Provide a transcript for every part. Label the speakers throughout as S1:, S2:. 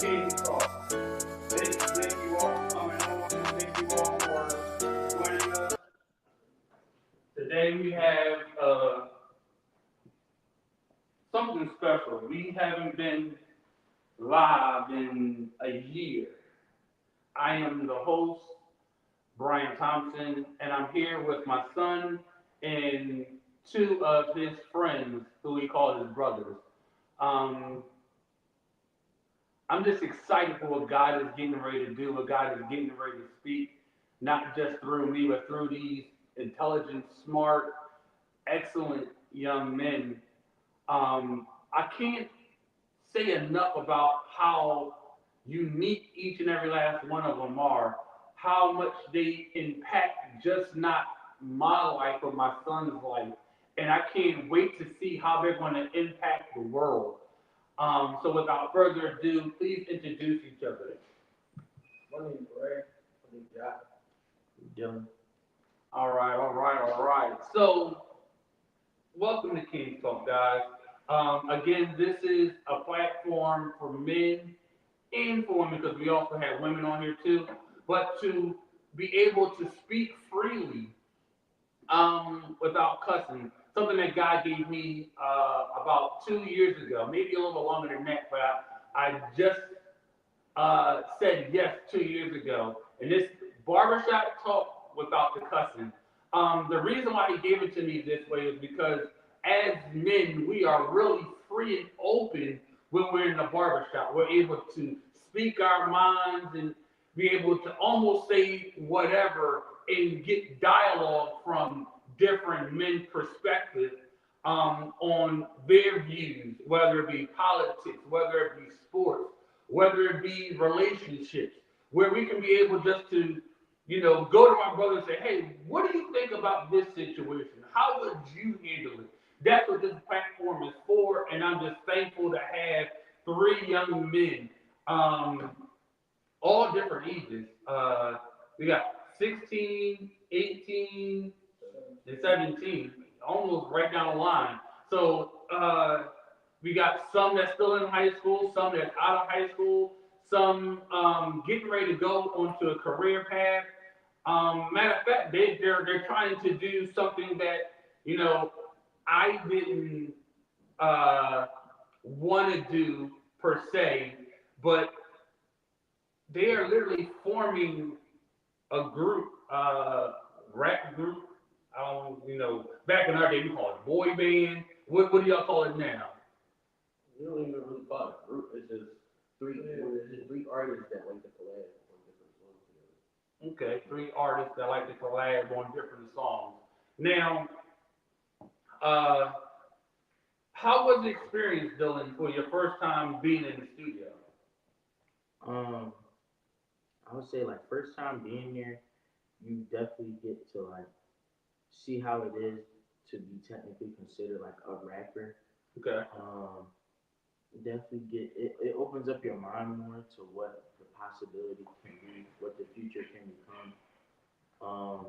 S1: King Talk. Thank you all for coming on. Thank you all for joining us. Today we have something special. We haven't been live in a year. I am the host, Brian Thompson, and I'm here with my son and two of his friends, who he calls his brothers. Um, I'm just excited for what God is getting ready to do, what God is getting ready to speak, not just through me, but through these intelligent, smart, excellent young men. I can't say enough about how unique each and every last one of them are, how much they impact just not my life, but my son's life. And I can't wait to see how they're going to impact the world. So without further ado, please introduce each other.
S2: My name is Ray. My name is Jack.
S3: Dylan.
S1: All right. So welcome to King's Talk, guys. Again, this is a platform for men and for women because we also have women on here too. But to be able to speak freely without cussing, something that God gave me about 2 years ago, maybe a little longer than that, but I just said yes 2 years ago. And this barbershop talk without the cussing. The reason why he gave it to me this way is because as men, we are really free and open when we're in the barbershop. We're able to speak our minds and be able to almost say whatever and get dialogue from different men's perspectives on their views, whether it be politics, whether it be sports, whether it be relationships, where we can be able just to, go to our brother and say, hey, what do you think about this situation? How would you handle it? That's what this platform is for, and I'm just thankful to have three young men, all different ages. We got 16, 18, and 17, almost right down the line. So we got some that's still in high school, some that's out of high school, some getting ready to go onto a career path. Matter of fact, they're trying to do something that I didn't want to do per se, but they are literally forming a group, rap group. Back in our day we call it boy band. What do y'all call it now?
S2: We don't even really call it a group. It's just three artists that like to collab on different songs together.
S1: Okay, three artists that like to collab on different songs. Now, uh, how was the experience, Dylan, for your first time being in the studio?
S3: Um, I would say like first time being here, you definitely get to like see how it is to be technically considered like a rapper.
S1: Okay.
S3: Definitely get it. It opens up your mind more to what the possibility can be, what the future can become. Um,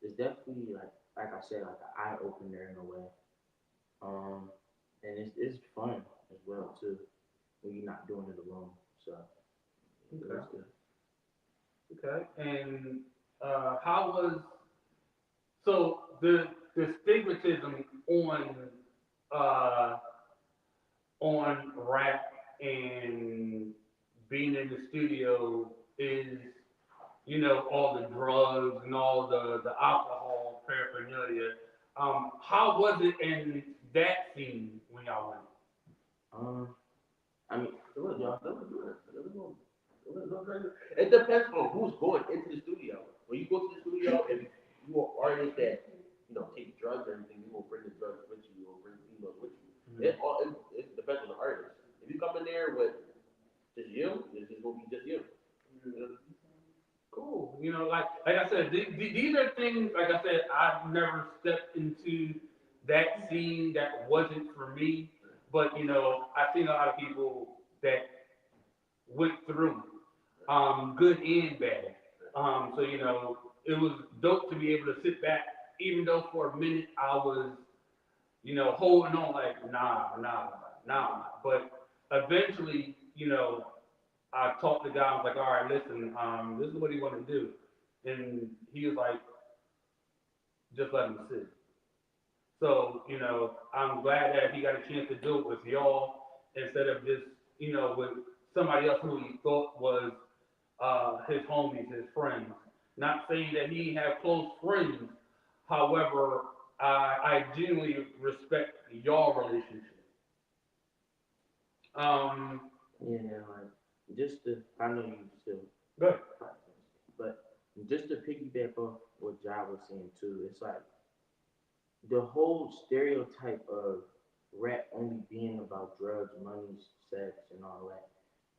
S3: it's definitely like I said, like an eye opener in a way. Um, and it's fun as well too when you're not doing it alone. So it
S1: Okay.
S3: was good.
S1: Okay. And how was so the stigmatism uh, on rap and being in the studio is all the drugs and all the alcohol paraphernalia. How was it in that scene when y'all went?
S3: Um, I mean,
S2: It was y'all. That was good. It depends on who's going into the studio. When you go to the studio, if you are artists that take drugs or anything, you will bring the drugs with you or bring females with you.
S1: Mhm.
S2: It depends on the artist. If you come in there with just you, it's just gonna be just you.
S1: Cool. Like I said, these are things. Like I said, I've never stepped into that scene. That wasn't for me. But I've seen a lot of people that went through, good and bad. So it was dope to be able to sit back, even though for a minute I was, holding on like nah. But eventually, I talked to the guy. I was like, all right, listen, this is what he want to do, and he was like, just let him sit. So, I'm glad that he got a chance to do it with y'all instead of just, with somebody else who he thought was his homies, his friends. Not saying that he have close friends. However, I genuinely respect y'all relationship. Um,
S3: Yeah, like just to, I know you still,
S1: Good.
S3: but just to piggyback off what Ja was saying too, it's like the whole stereotype of rap only being about drugs, money, sex, and all that.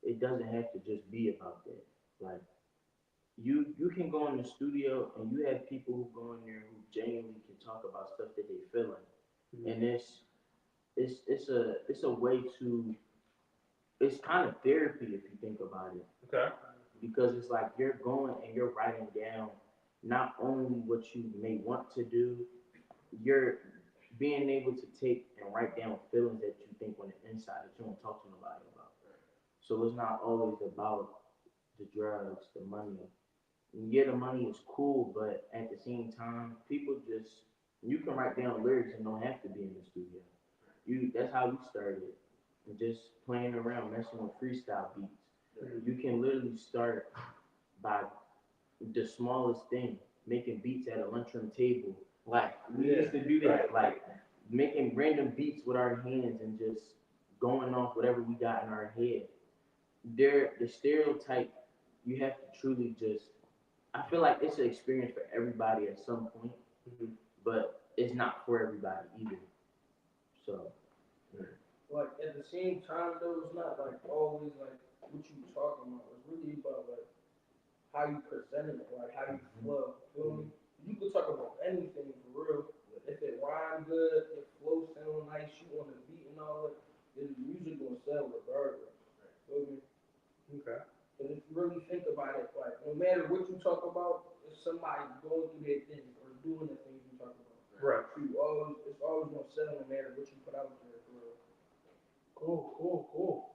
S3: It doesn't have to just be about that. Like you can go in the studio and you have people who go in there who genuinely can talk about stuff that they feeling, and it's a way to, it's kind of therapy if you think about it,
S1: Okay.
S3: because it's like you're going and you're writing down not only what you may want to do, you're being able to take and write down feelings that you think on the inside that you don't talk to nobody about. So it's not always about the drugs, the money. Yeah, the money is cool, but at the same time, people just, you can write down lyrics and don't have to be in the studio. That's how we started, just playing around, messing with freestyle beats. You can literally start by the smallest thing, making beats at a lunchroom table. Like we used to do that, like making random beats with our hands and just going off whatever we got in our head. The stereotype, you have to truly just, I feel like it's an experience for everybody at some point, but it's not for everybody either. So
S4: Like at the same time though, it's not like always like what you talking about. It's really about like how you present it, like how you flow. Feel me? You could talk about anything for real. If it rhyme good, if flow sound nice, you on the beat and all that, then the music gonna sell regardless. Feel me?
S1: Okay.
S4: And if you really think about it, like no matter what you talk about, it's somebody going through their thing or doing the things you talk about.
S1: Right.
S4: So it's always gonna sell no matter what you put out there for real.
S1: Cool.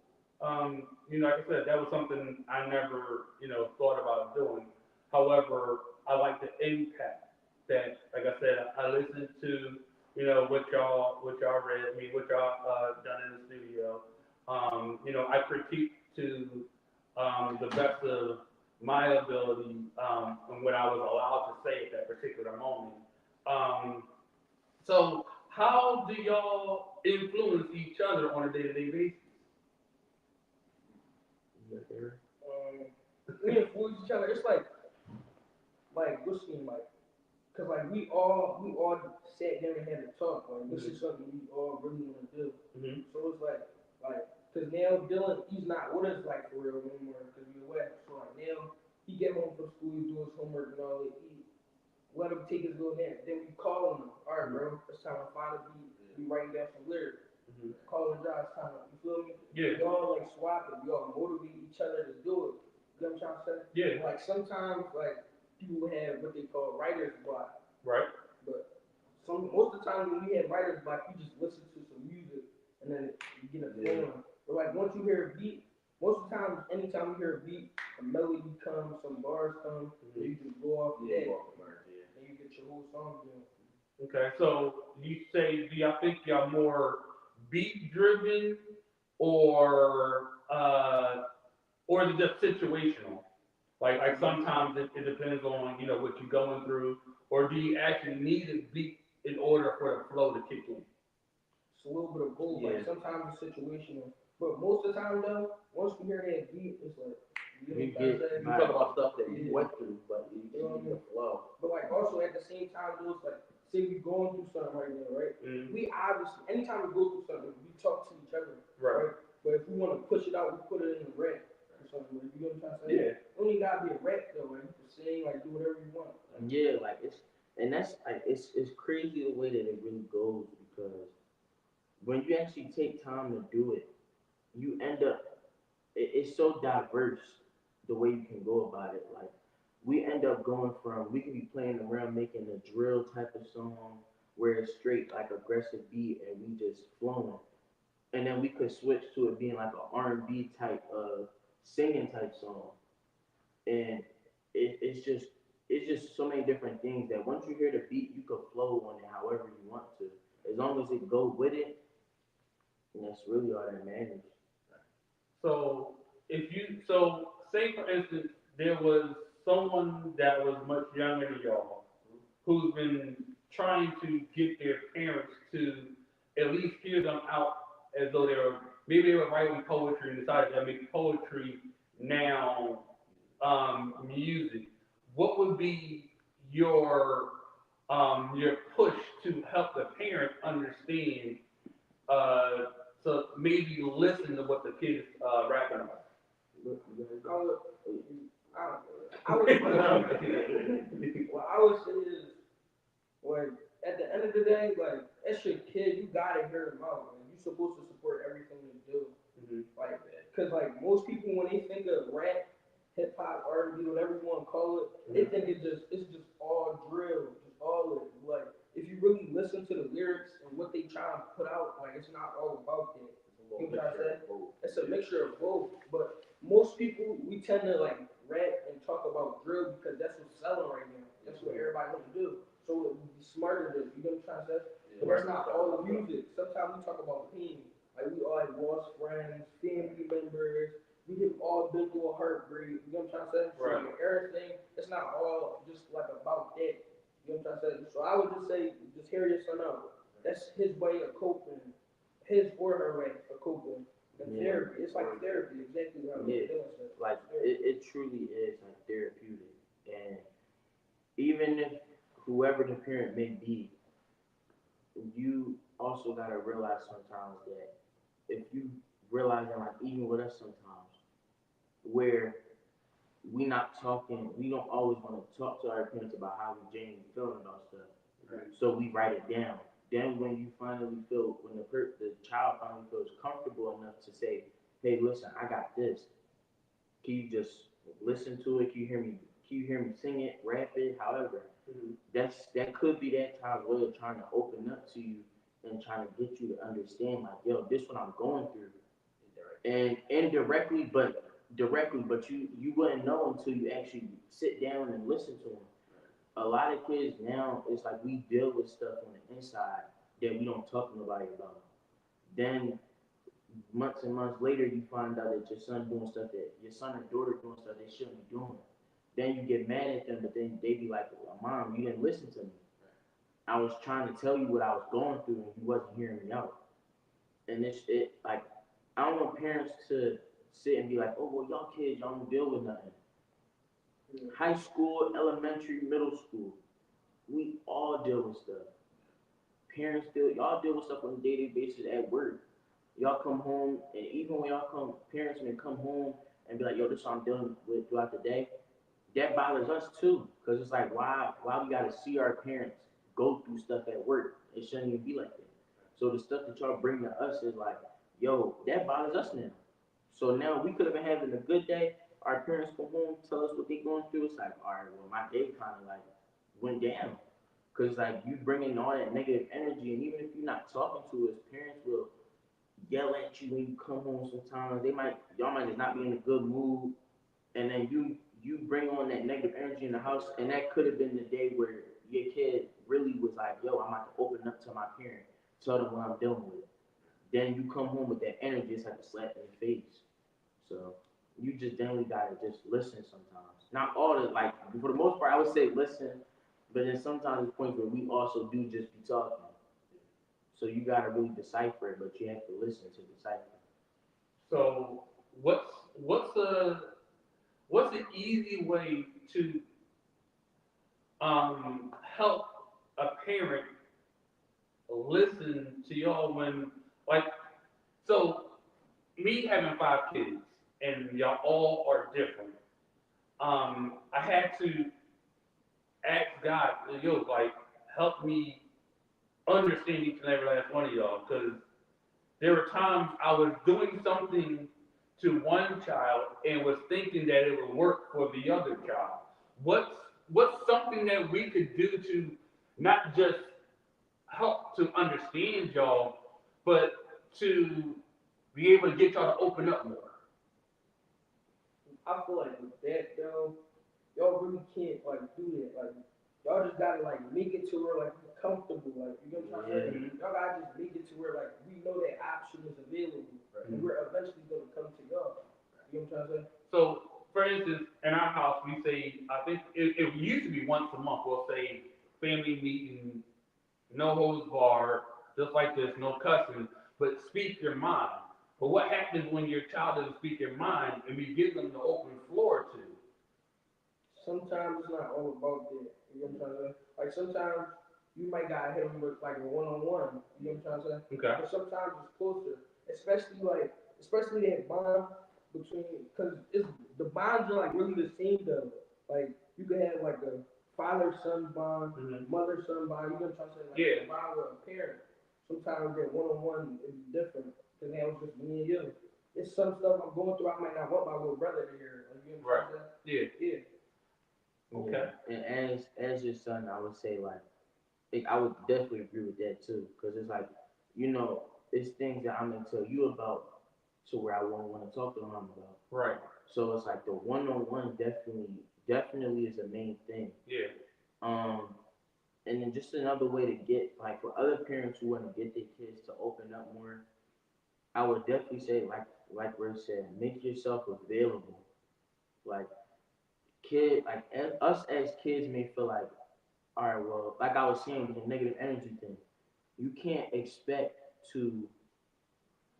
S1: Like I said, that was something I never, thought about doing. However, I like the impact that, like I said, I listened to, what y'all read, what y'all done in the studio. I critique to the best of my ability and what I was allowed to say at that particular moment. So how do y'all influence each other on a day-to-day basis?
S4: We influence each other. It's like what's the like? Cause like we all sat down and had a talk. Like this is something we all really want to do.
S1: Mm-hmm.
S4: So it's like, cause now Dylan he's not with us like for real anymore because we away. So like now he get home from school, he do his homework and all that. He let him take his little nap. Then we call him. All right, bro, it's time to find a beat. We writing down some lyrics.
S1: Mm-hmm.
S4: Calling Josh time. You feel me?
S1: Yeah.
S4: We all like swap it. We all motivate each other to do it. You know what I'm trying to say?
S1: Yeah.
S4: Like sometimes like people have what they call writer's block.
S1: Right.
S4: But most of the time when we have writer's block, you just listen to some music and then you get a feeling. But like once you hear a beat, most of the time, anytime you hear a beat, a melody comes, some bars come, and you just go off that, and you get your whole song done.
S1: Okay. So do y'all think y'all more beat driven or or is it just situational? Like sometimes it depends on what you're going through, or do you actually need a beat in order for the flow to kick in?
S4: It's a little bit of both.
S2: Yeah.
S4: Like sometimes it's situational, but most of the time though, once we hear that beat, it's like
S3: You
S4: know what I'm
S3: get
S4: saying?
S2: You talk about stuff that you went through, but you need the flow.
S4: But like also at the same time, though, it's like say we going through something right now, right?
S1: Mm-hmm.
S4: We obviously anytime we go through something, we talk to each other,
S1: Right.
S4: right? But if we want to push it out, we put it in the rap or something. Like, you know what I'm trying to say?
S1: Yeah.
S4: It only gotta be a rap though. Like you can sing, like do whatever you want.
S3: yeah, like that's like it's crazy the way that it really goes, because when you actually take time to do it, you end up, it's so diverse the way you can go about it. Like we end up going from, we could be playing around making a drill type of song where it's straight like aggressive beat and we just flowing, and then we could switch to it being like an R&B type of singing type song, and it's just so many different things that once you hear the beat, you can flow on it however you want to, as long as it go with it. And that's really all that matters.
S1: So so say for instance, there was someone that was much younger than y'all who's been trying to get their parents to at least hear them out as though maybe they were writing poetry and decided to make poetry now music. What would be your push to help the parents understand to maybe listen to what the kids rapping about?
S4: I would what I would say is, like, at the end of the day, like, that's your kid, you gotta hear them out, man. You're supposed to support everything they do. Like, cause like most people when they think of rap, hip hop, R&B, whatever you want to call it, they think it's just all drill, just all of it. Like, if you really listen to the lyrics and what they try to put out, like, it's not all about that. You know what I'm saying? It's a mixture of both. But most people, we tend to like rap and talk about drill because that's what's selling right now. That's what everybody wants to do. So it would be smarter to, you know what I'm trying to say? But that's not all the music. Sometimes we talk about pain. Like, we all have lost friends, family members. We have all been through a heartbreak. You know what I'm trying to say? So
S1: Right.
S4: like, everything, it's not all just like about that. You know what I'm trying to say? So I would just say, just hear your son out. That's his way of coping. His or her way of coping. And
S3: Yeah.
S4: therapy. It's like therapy, exactly how
S3: Yeah.
S4: we're doing stuff.
S3: Like it truly is like therapeutic, and even if whoever the parent may be, you also gotta realize sometimes that if you realize that, like, even with us sometimes, where we not talking, we don't always want to talk to our parents about how we genuinely feeling about stuff.
S1: Right.
S3: So we write it down. Then when you finally feel, when the child finally feels comfortable enough to say, hey, listen, I got this. Can you just listen to it? Can you hear me sing it, rap it, however? That could be that child's way of trying to open up to you and trying to get you to understand, like, yo, this what I'm going through. And indirectly, but directly, but you wouldn't know until you actually sit down and listen to them. A lot of kids now, it's like we deal with stuff on the inside that we don't talk to nobody about. Then months and months later, you find out that your son or daughter doing stuff they shouldn't be doing. Then you get mad at them, but then they be like, well, Mom, you didn't listen to me. I was trying to tell you what I was going through, and you wasn't hearing me out. And like, I don't want parents to sit and be like, oh, well, y'all kids, y'all don't deal with nothing. High school, elementary, middle school, we all deal with stuff. Y'all deal with stuff on a daily basis at work. Y'all come home, and even when parents may come home and be like, yo, this is what I'm dealing with throughout the day. That bothers us too, because it's like, why we gotta see our parents go through stuff at work? It shouldn't even be like that. So the stuff that y'all bring to us is like, yo, that bothers us now. So now we could have been having a good day. Our parents come home, tell us what they're going through. It's like, all right, well, my day kind of like went down. Because like you bring in all that negative energy, and even if you're not talking to us, parents will yell at you when you come home sometimes. Y'all might just not be in a good mood. And then you bring on that negative energy in the house, and that could have been the day where your kid really was like, yo, I'm about to open up to my parent, tell them what I'm dealing with. Then you come home with that energy, it's like a slap in the face. So you just generally gotta just listen sometimes. Not all the, like, for the most part, I would say listen, but then sometimes there's points where we also do just be talking. So you gotta really decipher it, but you have to listen to decipher.
S1: So what's the easy way to help a parent listen to y'all when, like, so me having 5 kids and y'all all are different. I had to ask God, yo, like, help me understand each and every last one of y'all, because there were times I was doing something to one child and was thinking that it would work for the other child. What's something that we could do to not just help to understand y'all, but to be able to get y'all to open up more?
S4: I feel like with that though, y'all really can't like do that. Like y'all just gotta like make it to where like you're comfortable. Like you know what I'm trying to say? Y'all gotta just make it to where like we know that option is available, and we're eventually gonna come to y'all. You know what I'm trying to say?
S1: So, for instance, in our house, we say, I think it used to be once a month. We'll say family meeting, no holds bar, just like this, no cussing, but speak your mind. But what happens when your child doesn't speak their mind and we give them the open floor to?
S4: Sometimes it's not all about that. You know what I'm trying to say? Like sometimes you might gotta hit them with like a one-on-one. You know what I'm trying to say?
S1: Okay.
S4: But sometimes it's closer, especially that bond between, cause it's the bonds are like really the same though. Like you could have like a father-son bond,
S1: Mhm.
S4: mother-son bond. You know what I'm trying to say? Like
S1: Yeah.
S4: a bond with a parent. Sometimes that one-on-one is different than that was just me and you. It's some stuff I'm going through. I might not want my little brother to hear. Like, you know what I'm trying to
S1: Yeah.
S4: say? Yeah.
S1: Okay.
S3: Yeah. And as your son, I would say like I would definitely agree with that too, because it's like, it's things that I'm gonna tell you about to where I won't want to talk to mom about.
S1: Right.
S3: So it's like the one-on-one definitely is the main thing.
S1: Yeah.
S3: Um, and then just another way to get like for other parents who want to get their kids to open up more, I would definitely say like Ray said, make yourself available. Like like us as kids may feel like, all right, well, like I was saying with the negative energy thing, you can't expect to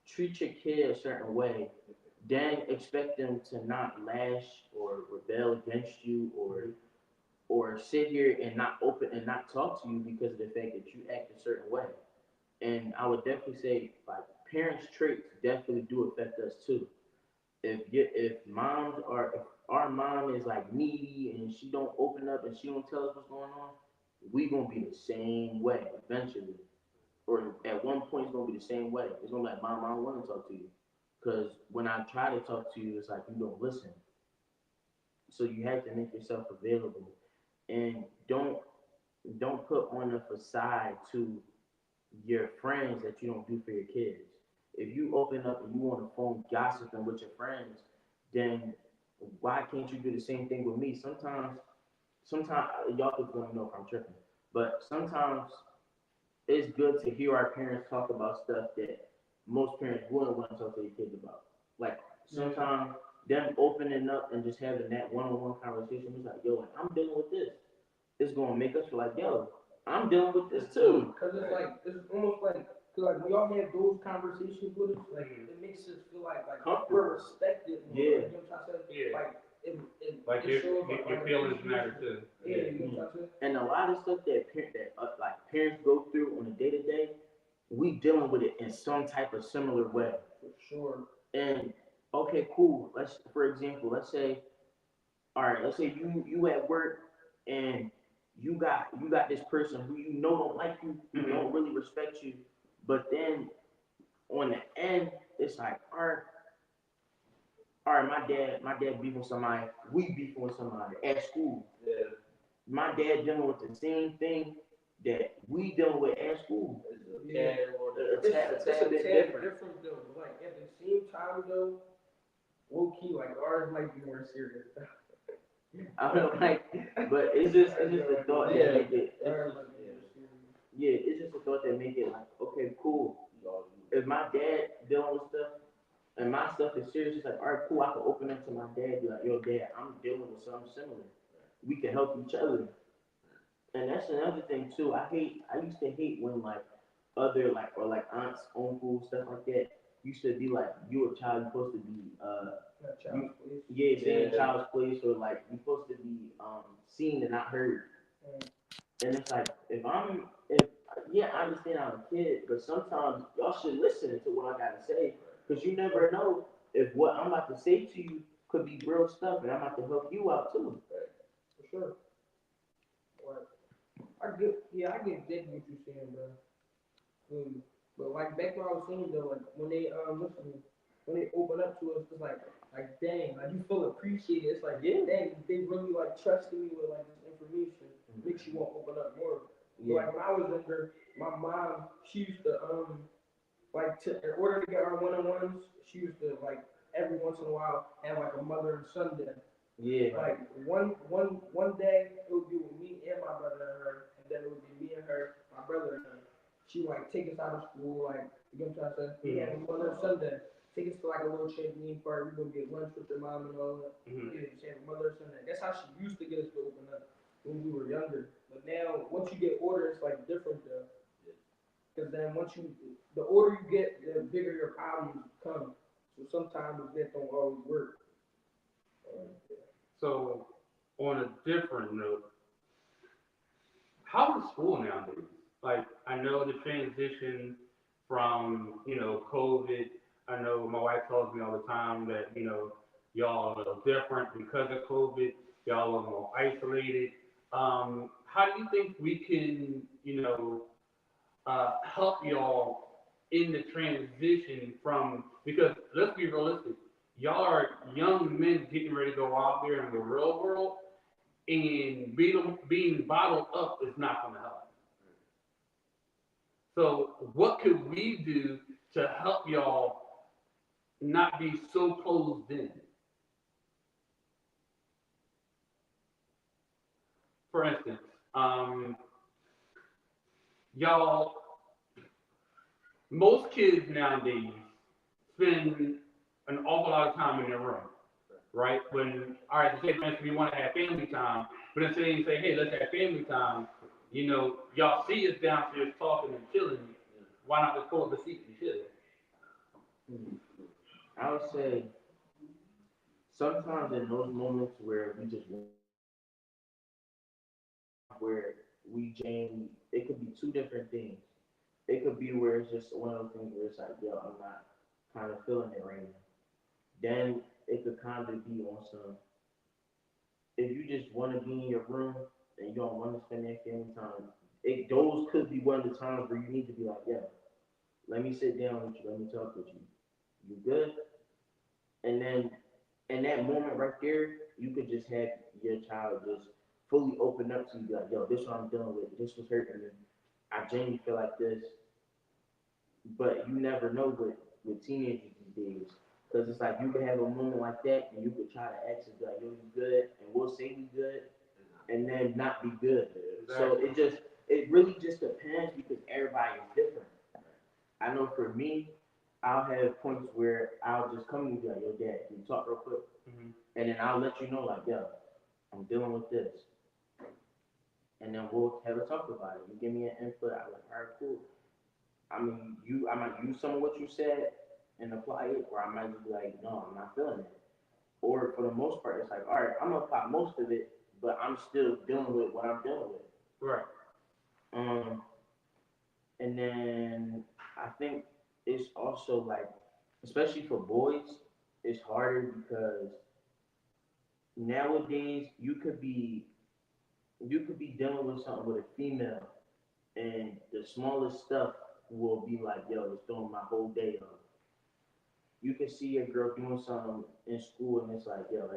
S3: treat your kid a certain way, then expect them to not lash or rebel against you or sit here and not open and not talk to you because of the fact that you act a certain way. And I would definitely say like parents' traits definitely do affect us too. If our mom is like needy and she don't open up and she don't tell us what's going on, we gonna be the same way eventually. Or at one point it's gonna be the same way. It's gonna be like, Mom, I don't want to talk to you. Cause when I try to talk to you, it's like you don't listen. So you have to make yourself available. And don't put on a facade to your friends that you don't do for your kids. If you open up and you on the phone gossiping with your friends, then why can't you do the same thing with me? Sometimes y'all could let me know if I'm tripping, but sometimes it's good to hear our parents talk about stuff that most parents wouldn't want to talk to their kids about. Like sometimes them opening up and just having that one-on-one conversation is like, yo, I'm dealing with this. It's gonna make us feel like, yo, I'm dealing with this too.
S4: Cause it's like it's almost like, cause like when y'all have those conversations with us, like it makes us feel like we're respected. More,
S3: Yeah.
S4: like, you know what I'm trying to say?
S1: Yeah.
S4: Like
S1: Like
S4: it shows
S1: your feelings matter too.
S4: Yeah, you know what I'm saying?
S3: And a lot of stuff like parents go through on a day to day, we dealing with it in some type of similar way.
S4: For sure.
S3: And okay, cool. For example, let's say you at work and you got this person who don't like you, who don't really respect you, but then on the end, it's like, all right, my dad beefing with somebody, we beefing with somebody at school.
S2: Yeah.
S3: My dad dealing with the same thing that we dealing with at school.
S4: Yeah.
S3: A
S4: It's
S3: tad
S4: a
S3: bit
S4: tad
S3: different.
S4: different though. Like at the same time though, low key like ours might be more serious.
S3: I don't like, but it's just the thought that make it.
S4: Ours might be more serious.
S3: Yeah, it's just a thought that make it like, okay, cool. If my dad dealing with stuff and my stuff is serious, it's like, all right, cool. I can open up to my dad, be like, yo, dad, I'm dealing with something similar. We can help each other. And that's another thing too. I used to hate when like other like aunts, uncles, stuff like that used to be like, you a child, you're supposed to be
S4: Not child's play.
S3: yeah, stay in
S2: Yeah.
S3: child's place, or like you're supposed to be seen and not heard. And it's like if yeah, I understand I'm a kid, but sometimes y'all should listen to what I gotta say, because you never know if what I'm about to say to you could be real stuff, and I'm about to help you out too.
S4: For sure. What? I get exactly what you're saying, bro. But like back when I was saying though, like when they when they open up to us, it's like dang, like you feel appreciated. It's like
S3: Yeah.
S4: dang, they really like trusting me with like this information. Makes you want to open up more. So,
S3: Yeah.
S4: like when I was younger, my mom she used to in order to get our one-on-ones, she used to like every once in a while have like a mother and son day.
S3: Yeah.
S4: Like one day it would be with me and my brother and her, and then it would be me and her, my brother and her. She would like take us out of school, like you know what I'm trying to say. We had a mother and son day. Take us to like a little trampoline park. We gonna get lunch with your mom and all that. Yeah, she had a mother and son day. That's how she used to get us to open up when we were younger. But now once you get older, it's like different though. Because then the older you get, the bigger your problems become. So sometimes that don't always work.
S1: So, on a different note, how is school nowadays? Like, I know the transition from, COVID. I know my wife tells me all the time that, y'all are different because of COVID. Y'all are more isolated. How do you think we can, help y'all in the transition from, because let's be realistic, y'all are young men getting ready to go out there in the real world, and being bottled up is not going to help. So what could we do to help y'all not be so closed in? For instance, y'all, most kids nowadays spend an awful lot of time in their room, right? When, all right, say for instance, we want to have family time, but instead of say, hey, let's have family time, y'all see us downstairs talking and chilling, why not just pull up a seat and chill?
S3: I would say sometimes in those moments where we genuinely, it could be two different things. It could be where it's just one of those things where it's like, yo, I'm not kind of feeling it right now. Then it could kind of be on some, if you just want to be in your room and you don't want to spend that family time, those could be one of the times where you need to be like, yeah, let me sit down with you, let me talk with you. You good? And then in that moment right there, you could just have your child just fully open up to you, like, yo, this is what I'm dealing with, this was hurting me. I genuinely feel like this. But you never know with teenagers these days. Because it's like you could have a moment like that and you could try to ask us like, yo, you good? And we'll say we good and then not be good.
S1: Exactly.
S3: So it really just depends because everybody is different. I know for me, I'll have points where I'll just come and be like, yo, dad, can you talk real quick?
S1: Mm-hmm.
S3: And then I'll let you know, like, yo, I'm dealing with this. And then we'll have a talk about it. You give me an input, I'm like, all right, cool. I mean, I might use some of what you said and apply it, or I might just be like, no, I'm not feeling it. Or for the most part, it's like, all right, I'm gonna apply most of it, but I'm still dealing with what I'm dealing with.
S1: Right.
S3: And then I think it's also like, especially for boys, it's harder because nowadays you could be dealing with something with a female, and the smallest stuff will be like, yo, it's throwing my whole day off. You can see a girl doing something in school, and it's like, yo,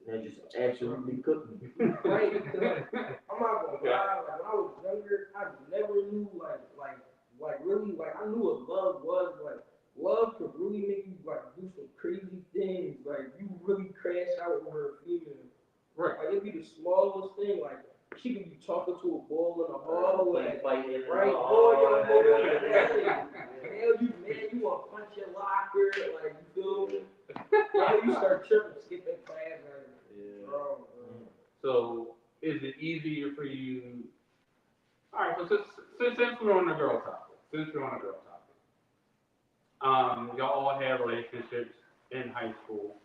S3: that just absolutely cooked me.
S4: Right, I'm not gonna lie, like when I was younger, I never knew like really like I knew what love was, like love could really make you like do some crazy things, like you really crash out over a female.
S1: Right.
S4: Like it'd be the smallest thing, like she could be talking to a ball in the hallway,
S2: Fighting.
S4: right? Man, you wanna punch your locker, like you feel me? Now you start tripping, skipping class, like, bro.
S1: So, is it easier for you? All right. So since we're on the girl topic, y'all all had relationships in high school.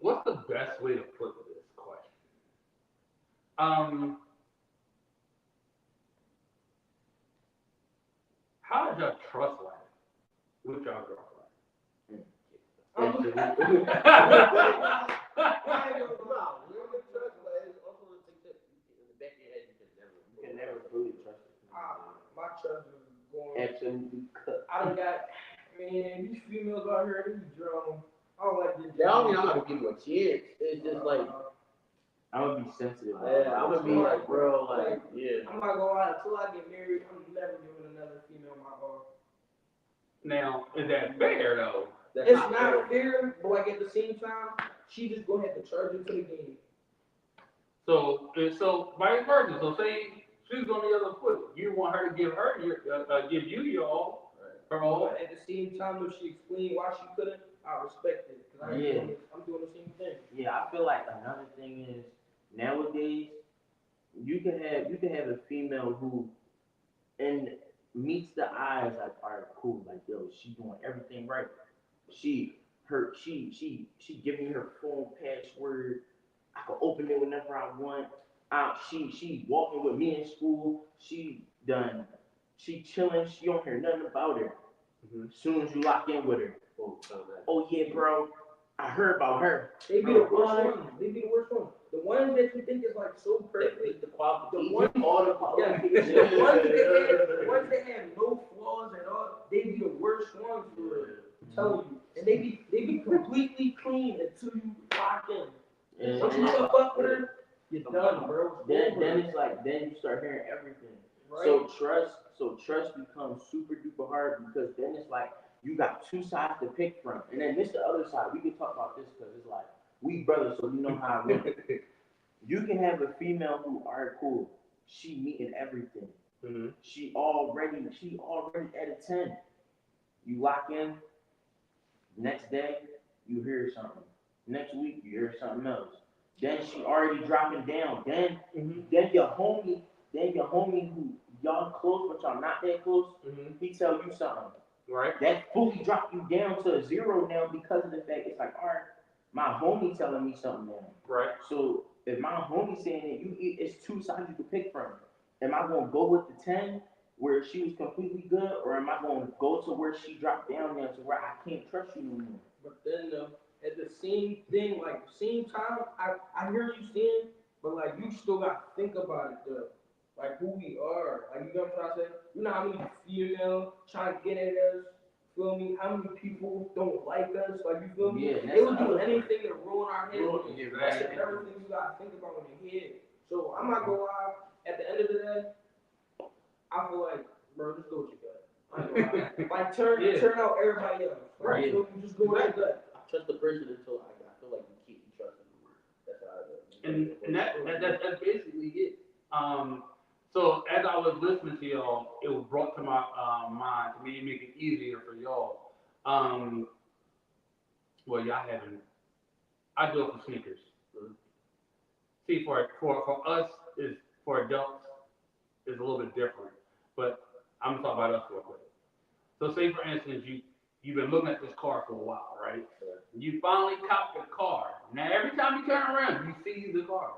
S1: What's the best way to put this question? How did y'all trust life with y'all girlfriend?
S3: You can never fully trust it.
S4: My trust is going.
S3: Absolutely cut.
S4: I done got, man, these females out here, they be drunk. I don't like this.
S2: That don't mean I'm not gonna give you a chance. It's just like
S3: I'm gonna be sensitive.
S2: Yeah, I'm gonna be like, bro, like, yeah.
S4: I'm not gonna lie, until I get married, I'm never giving another female my all.
S1: Now, is that fair though?
S2: That's
S4: It's
S2: not
S4: not
S2: fair.
S4: fair, but like at the same time, she just gonna have to charge into the game.
S1: So, and so vice versa. So say she's on the other foot. You want her to give give you your all, her all.
S4: But at the same time, if she explained why she couldn't, I respect it. Cause I'm doing the same thing.
S3: Yeah, I feel like another thing is nowadays you can have a female who and meets the eyes like, all right, cool, like yo, she doing everything right. She giving me her phone password. I can open it whenever I want. She walking with me in school. She chilling. She don't hear nothing about her.
S2: Mhm.
S3: As soon as you lock in with her, oh yeah, bro, I heard about her.
S4: They be the worst one. They be the worst one. The ones that you think is like so perfect.
S2: The qualifications,
S4: The ones-
S2: all the
S4: Yeah,
S2: qualifications.
S4: the ones that have no flaws at all, they be the worst ones for real. I'm telling you. And they be completely clean until you lock in.
S3: And
S4: Once you hook up with her, you're done, bro. It's
S3: then
S4: over.
S3: it's like then you start hearing everything.
S4: Right?
S3: So trust becomes super duper hard because then it's like you got two sides to pick from, and then this the other side. We can talk about this because it's like we brothers, so we know how it works. You can have a female who, alright, cool. She meeting everything.
S2: Mm-hmm.
S3: She already at a 10. You lock in. Next day, you hear something. Next week, you hear something else. Then she already dropping down. Then your homie who y'all close but y'all not that close, he tell you something.
S1: Right.
S3: That fully dropped you down to a 0 now because of the fact it's like, all right, my homie telling me something now.
S1: Right.
S3: So if my homie saying it, it's two sides you can pick from. Am I gonna go with the 10 where she was completely good, or am I gonna go to where she dropped down now to where I can't trust you no more?
S4: But then at the same thing, like same time, I hear you saying, but like you still gotta think about it though. Like who we are. Like you know what I'm trying to say? You know how many females trying to get at us, feel me? How many people don't like us, like you feel me?
S3: Yeah,
S4: They would do
S3: another
S4: anything to ruin our head.
S3: Yeah,
S4: That's
S3: right.
S4: everything you gotta think about in your head. So I'm not gonna lie, at the end of the day, I feel like, bro, just go with your gut. I ain't gonna lie. Like turn out everybody else.
S1: Right.
S4: So you just go with your gut.
S2: I trust the person until I feel like you can't trust them. That's how I do.
S1: And that's basically it. So as I was listening to y'all, it was brought to my mind to maybe make it easier for y'all. Well, y'all haven't. I do it for sneakers. See, for us, is for adults, is a little bit different. But I'm gonna talk about us real quick. So, say for instance, you've been looking at this car for a while, right? You finally cop the car. Now, every time you turn around, you see the car.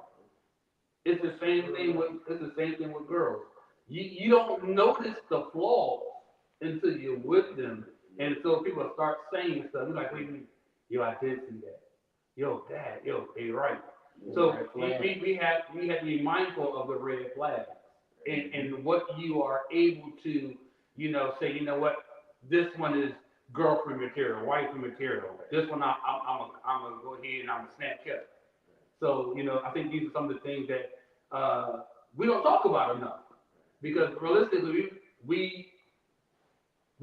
S1: It's the same thing with girls. You don't notice the flaws until you're with them, and so people start saying stuff. You're like, wait a minute, yo, I did see that. Yo, Dad, yo, they right. So we have to be mindful of the red flags and what you are able to, say, you know what, this one is girlfriend material, wifey material. This one I'm gonna go ahead and I'm gonna Snapchat. So, I think these are some of the things that we don't talk about enough. Because realistically, we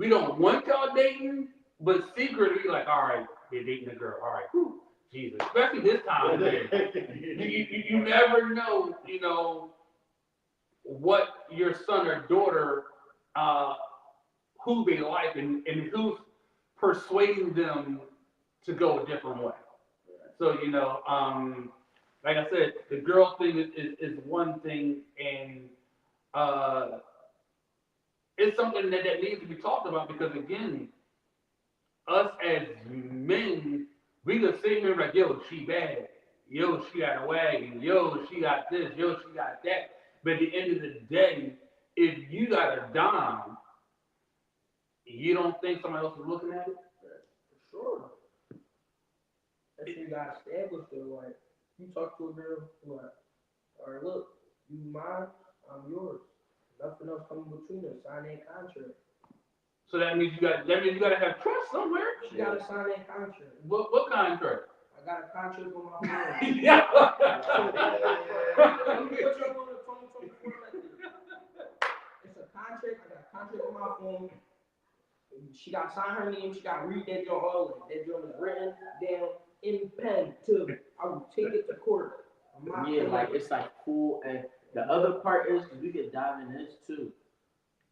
S1: don't want y'all dating, but secretly, like, all right, they're dating a girl. All right, whew, Jesus. Especially this time of day. You never know, what your son or daughter, who they like and who's persuading them to go a different way. So, like I said, the girl thing is one thing, and it's something that needs to be talked about because, again, us as men, we can sit here like, yo, she bad. Yo, she got a wagon. Yo, she got this. Yo, she got that. But at the end of the day, if you got a dime, you don't think somebody else is looking at it?
S4: For sure. That's what you gotta establish though. Like, you talk to a girl, like, all right, look, you mine, I'm yours. Nothing else coming between us. Sign that contract.
S1: So that means you got to have trust somewhere.
S4: She gotta sign that contract.
S1: What contract?
S4: I got a contract on my phone.
S1: Yeah.
S4: Let me put you on the 2024 method. It's a contract. I got a contract on my phone. She got to sign her name. She got to read that joint all in. That joint is written down in pen too. I will take it to court.
S3: Yeah, like it's like cool. And the other part is, cause we could dive in this too,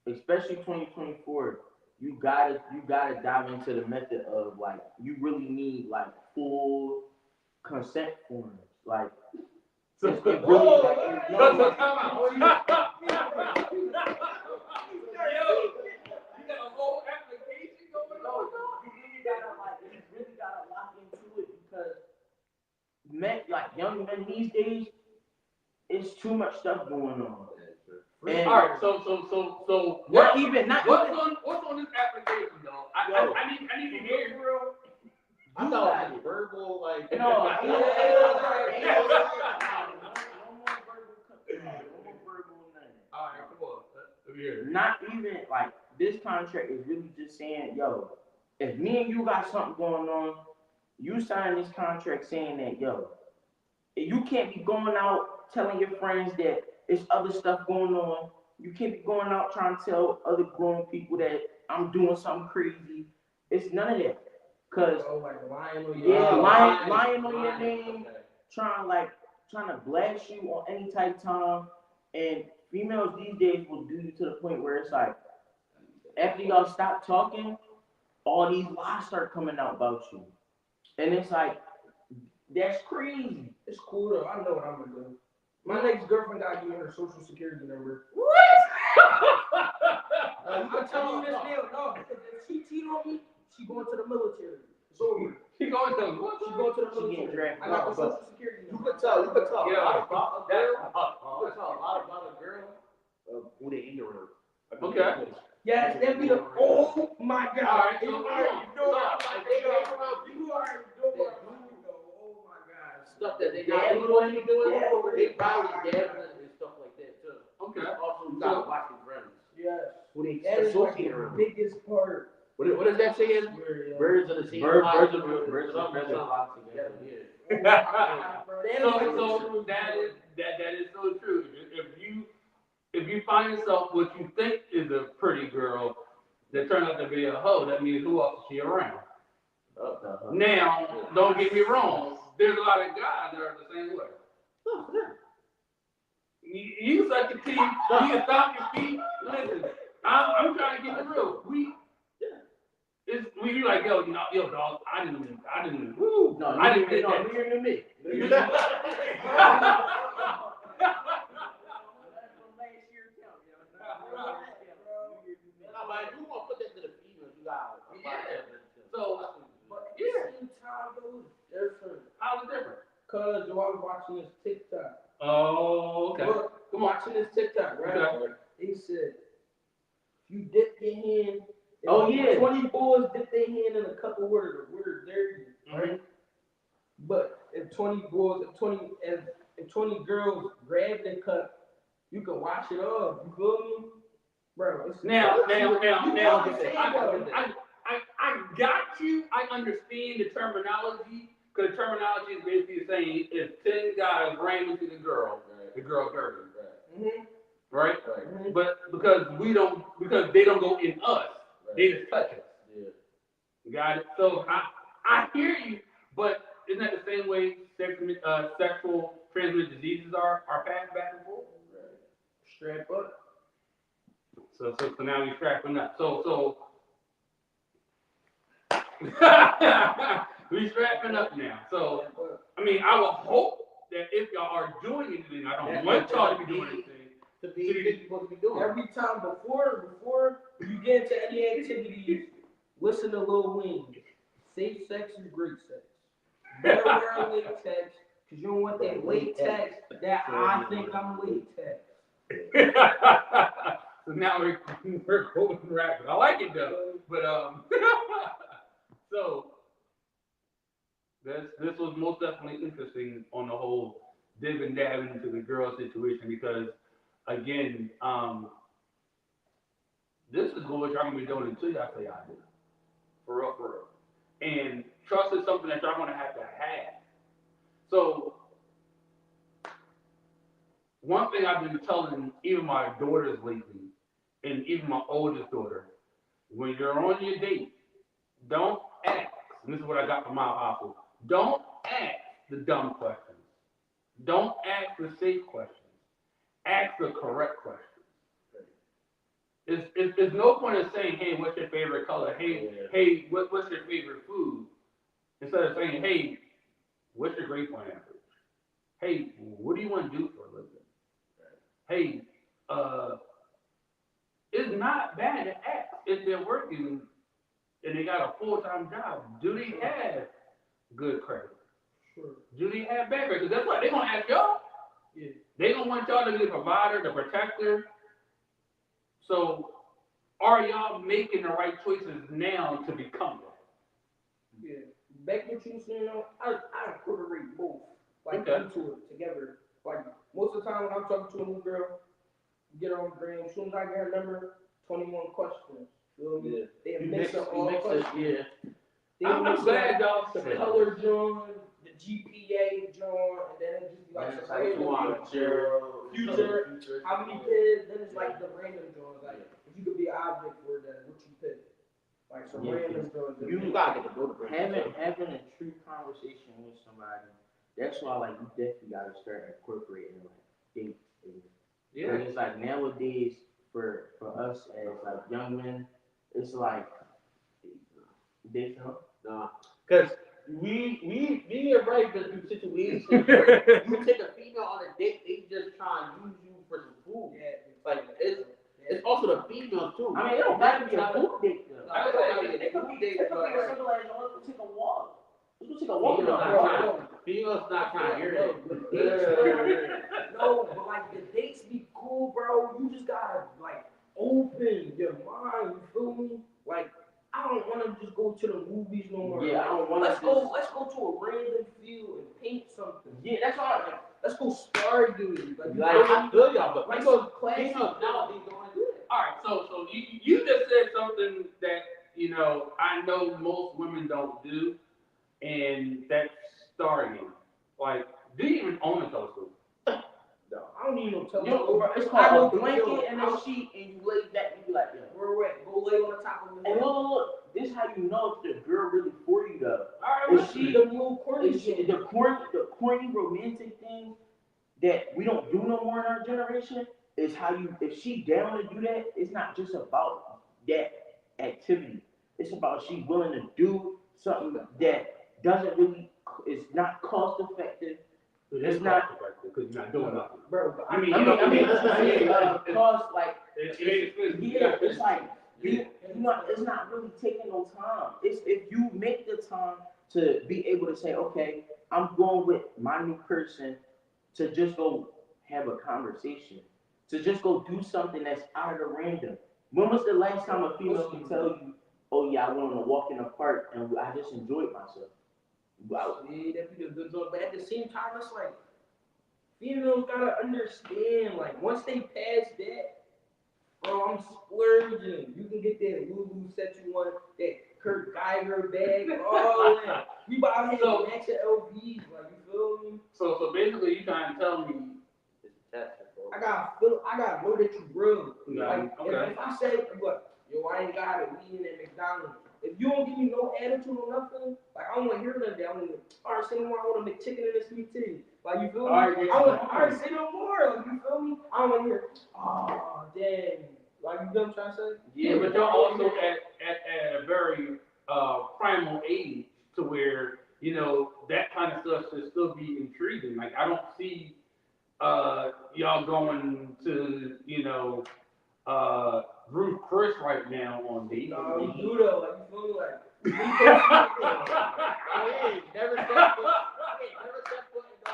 S3: especially 2024. You gotta dive into the method of like you really need like full consent forms. Like
S1: So,
S3: it really like
S1: no,
S3: no,
S1: time out. You got a whole application going
S3: no,
S1: on?
S3: you really gotta lock into it because men, like young men these days, it's too much stuff going on. And
S1: All right, so
S3: not even
S1: what's on this application though? I need to hear.
S2: I thought it was verbal, like.
S3: No,
S1: Yeah.
S3: no more verbal nothing.
S1: All right, come on. Let me hear it.
S3: Not even like this contract is really just saying, yo, if me and you got something going on, you sign this contract saying that, yo, you can't be going out telling your friends that there's other stuff going on. You can't be going out trying to tell other grown people that I'm doing something crazy. It's none of that. Cause
S4: like lying on your
S3: lying on your name, trying to blast you on any type of time. And females these days will do you to the point where it's like, after y'all stop talking, all these lies start coming out about you. And it's like, that's crazy.
S4: It's cool though. I know what I'm gonna do. My next girlfriend gotta give me her social security number. I'm telling you this now. No, because if she cheat on me, she going to the military. It's over.
S1: She going to
S4: She going to the
S3: She getting
S4: military.
S3: drafted.
S4: I got the social security
S2: You
S4: number.
S2: could tell a lot
S1: Yeah.
S2: about a girl. You could tell a lot about a girl who they eat around.
S1: Okay.
S4: Yes, that be the. Oh my God!
S1: Alright,
S4: You
S1: so
S4: already know what I'm
S2: They
S4: about to
S2: go around
S4: go. You already know what I'm about to go. Oh my God!
S2: stuff that they
S3: Yeah,
S2: not doing,
S4: yeah.
S2: they probably dabbling and stuff like that too.
S1: Okay.
S2: Also, you gotta watch your friends.
S4: Yes.
S2: Who they
S4: That is like
S2: associate
S4: the
S2: around.
S4: biggest part.
S2: What does that say? Birds of the same
S3: Birds
S2: flock.
S3: of a feather flock together.
S2: Yeah.
S1: So that is so true. If you find yourself what you think is a pretty girl that turned out to be a hoe, that means who else is she around? Now, don't get me wrong. There's a lot of guys that are the same way. You suck your teeth. You can stop your feet. Listen, I'm trying to keep it real. We be like, yo, dog. I didn't. Woo.
S3: No,
S1: I didn't
S3: you
S1: get that.
S3: you're to me.
S2: But you gonna put that to the females, you got.
S1: So,
S4: But at the same time, though, it's different.
S1: how's it different?
S4: Cause yo, I was watching this TikTok.
S1: Oh, okay.
S4: Look,
S1: Come on.
S4: watching this TikTok, right?
S1: Okay.
S4: They said, if you dip your hand,
S3: Oh, yeah.
S4: 20 boys dip their hand in a cup of water, the water dirty, right? But if 20 boys, if 20 girls grab the cup, you can wash it off. You feel me? Bro, it's
S1: Now,
S4: I
S1: I got you. I understand the terminology, because the terminology is basically saying if 10 guys ran into the girl dirty, right? But because they don't go in us, they just touch us.
S2: Yeah.
S1: You got it? So I hear you, but isn't that the same way sexual transmitted diseases are passed back and forth?
S4: strap up.
S1: So now we're strapping up. So we strapping up now. So I mean, I will hope that if y'all are doing anything, I don't want y'all to be doing anything.
S2: To be what you're supposed to be doing.
S4: Every time before you get into any activities, listen to Lil Wayne. Safe sex is great sex. Better wear latex, because you don't want that latex that I think I'm latex.
S1: So now we're quoting rappers. I like it though. But so this was most definitely interesting on the whole dib and dabbing into the girl situation, because again, this is what y'all gonna be doing until y'all say I do. For real. And trust is something that y'all gonna have to have. So one thing I've been telling even my daughters lately, and even my oldest daughter, when you're on your date, don't ask. And this is what I got from my apostle. Don't ask the dumb questions. Don't ask the safe questions. Ask the correct questions. There's no point in saying, hey, what's your favorite color? Hey, what's your favorite food? Instead of saying, hey, what's your grade point average? Hey, what do you want to do for a living? Hey, it's not bad to ask if they're working and they got a full-time job. Do they have good credit?
S4: Sure.
S1: Do they have bad credit? Because that's what they're going to ask y'all.
S4: Yeah.
S1: They're going to want y'all to be the provider, the protector. So are y'all making the right choices now to become that?
S4: Yeah. Back what you were saying, I incorporate both, like,
S1: Okay.
S4: into it together. Like, most of the time when I'm talking to a new girl, get her on green. As soon as I get her number, 21 questions. Feel me?
S2: Yeah.
S4: They
S3: You
S4: mix
S3: mix,
S4: up
S3: you
S4: all
S3: mix it,
S4: questions.
S3: yeah.
S4: They
S1: I'm
S4: mix
S1: glad
S4: up
S1: y'all
S4: the
S1: said
S4: color joint, the GPA joint, and then it just be like
S3: And it's
S4: some
S3: like,
S4: random
S3: you want
S4: future, how many kids, then it's like the random joints. Like, if you could be an object for that, what you pick. Like some
S3: Yeah.
S4: random joints.
S2: You gotta get the door to break.
S3: having a true conversation with somebody, that's why like you definitely gotta start incorporating like dates. Because it's like nowadays for us as like young men, it's like they
S2: Nah, cause we and Ray been through situations where you take a female on a date, they just try and use you for some food.
S4: Yeah.
S2: Like it's also the females too.
S3: I mean, it don't gotta be a food date though.
S2: I don't know,
S3: It could be
S2: date,
S3: simple as
S2: but
S3: let's take a walk. Let's go take a walk.
S2: females not trying to hear that.
S4: No, but like the dates be cool, bro. You just gotta like open your mind. You feel me? Like I don't want to just go to the movies no more.
S3: Yeah, I don't want to.
S4: Let's go to a random field and paint something.
S3: Yeah, that's why.
S4: Like, let's go Stargate. Like
S2: I feel y'all, but
S4: like
S2: females
S4: some classic.
S2: nowadays don't want to do that.
S1: All right, so you just said something that, you know, I know most women don't do, and that's starting. Like, do you even own a telescope?
S4: No, I don't need no telescope.
S3: Yo, it's
S4: I
S3: called a
S4: go
S3: blanket and a sheet, and you lay back and you like, yo.
S4: Where at? Go lay on the top of the
S3: And look, this how you know if the girl really for you though.
S1: All right,
S3: Is she
S4: the little corny
S3: Is she, the corny romantic thing that we don't do no more in our generation is how you, if she down to do that, it's not just about that activity. It's about she willing to do something that doesn't really, is not cost effective. It's not
S1: because you're not doing nothing.
S4: bro.
S1: I mean,
S3: cost like,
S1: yeah,
S3: it's like, it's not really taking no time. It's if you make the time to be able to say, okay, I'm going with my new person to just go have a conversation, to just go do something that's out of the random. When was the last time a female can tell you, oh yeah, I went on a walk in the park and I just enjoyed myself? Wow.
S4: Yeah, that'd be a good joke. But at the same time, it's like females gotta understand. Like once they pass that, bro, I'm splurging. You can get that Lulu set you want, that Kurt Geiger bag, all that. We about to have extra LVs, like you feel me?
S1: So basically, you trying to tell me
S2: It's a test.
S4: I gotta know that you real.
S1: Yeah,
S4: Like
S1: okay.
S4: if I say, what, yo, I ain't got it. We eating at McDonald's. If you don't give me no attitude or nothing, like I don't want to hear none of that. I want to, all right, say no more. I want to make chicken and a sweet tea. Like you feel me?
S1: All right, yeah.
S4: I want, all right, say no more. Like you feel me? I don't want to hear, oh dang. Like you know what I'm trying to say?
S1: Yeah, but y'all also at a very primal age to where, you know, that kind of stuff should still be intriguing. Like I don't see y'all going to, you know, Ruth Chris right now on dates.
S4: No, you do though. Like you feel me? Like
S2: Hey, never step foot. Hey, never step foot in no.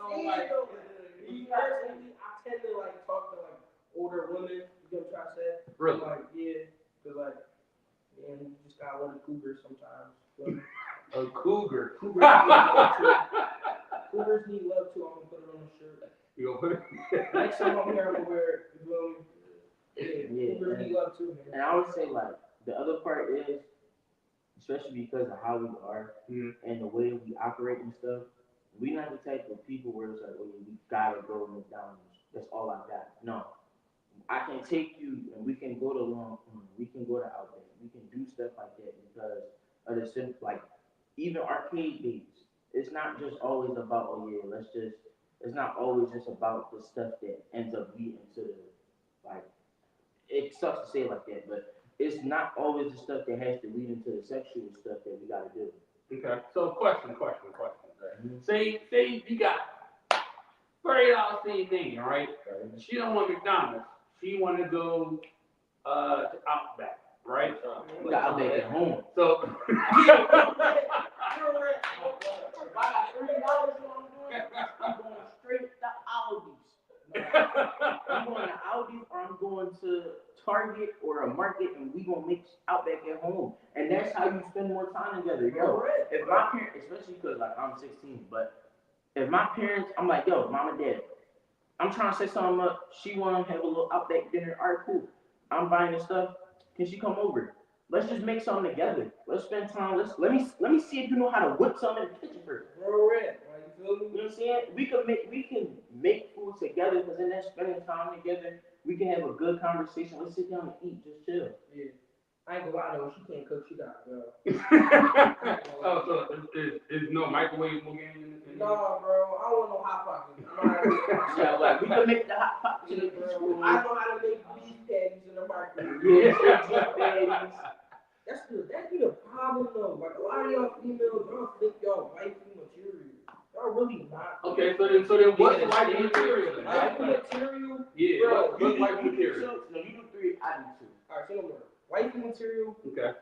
S4: I tend to like talk to like older women. You know what I'm trying to say?
S1: Really?
S4: Like yeah, cause like man, you just gotta let a cougar sometimes.
S1: A cougar.
S4: Cougars need love too. Cougars need love too. I'm gonna put it on the shirt.
S1: You gonna put it?
S4: Next time I'm here, I'm gonna wear it. You feel me? Yeah,
S3: Yeah,
S4: Cougars need love too, man.
S3: And I would say like the other part is especially because of how we are
S1: Mhm.
S3: and the way we operate and stuff. We not the type of people where it's like, oh, yeah, we gotta go to McDonald's. That's all I got. No, I can take you and we can go to we can go to Outback, we can do stuff like that because of the simple, like even arcade dates. It's not just always about oh yeah, let's just. It's not always just about the stuff that ends up leading to the like. It sucks to say it like that, but it's not always the stuff that has to lead into the sexual stuff that we gotta do.
S1: Okay. So question.
S3: Mhm.
S1: Say you got $30 in thing, right? She don't want McDonald's. She want to go to Outback, right?
S3: We got Outback at home.
S1: So.
S3: If I got $30, I'm going straight to Aldi's. I'm going to Aldi's or I'm going to Target or a market and we gonna make Outback at home. And that's how you spend more time together. Yo, if my parents, especially because like I'm 16, but if my parents, I'm like, yo, mom and dad, I'm trying to set something up. She want to have a little Outback dinner. All right, cool. I'm buying this stuff. Can she come over? Let's just make something together. Let's spend time. Let me see if you know how to whip something in the kitchen first.
S4: Bro, red, like, you feel me?
S3: You know what I'm saying? We can make food together because in that spending time together, we can have a good conversation. Let's sit down and eat, just chill.
S4: Yeah. I ain't gonna lie though, she can't cook, she got go.
S1: Oh, so is no microwavable game in this?
S4: Nah, bro, I don't want no hot pockets.
S3: Yeah, like we can make the hot pot.
S4: Yeah, bro. I know how to make beef patties in the microwave.
S3: Yeah,
S4: That's be the problem though. Like a lot of y'all females, y'all think y'all wifey material. Y'all really not.
S1: Okay, so then what's the white material then?
S4: Wifey material?
S1: Yeah,
S4: Bro,
S1: what's white material?
S3: No, you do 3, I do 2.
S4: Alright, so no more. Wifey material,
S1: Okay.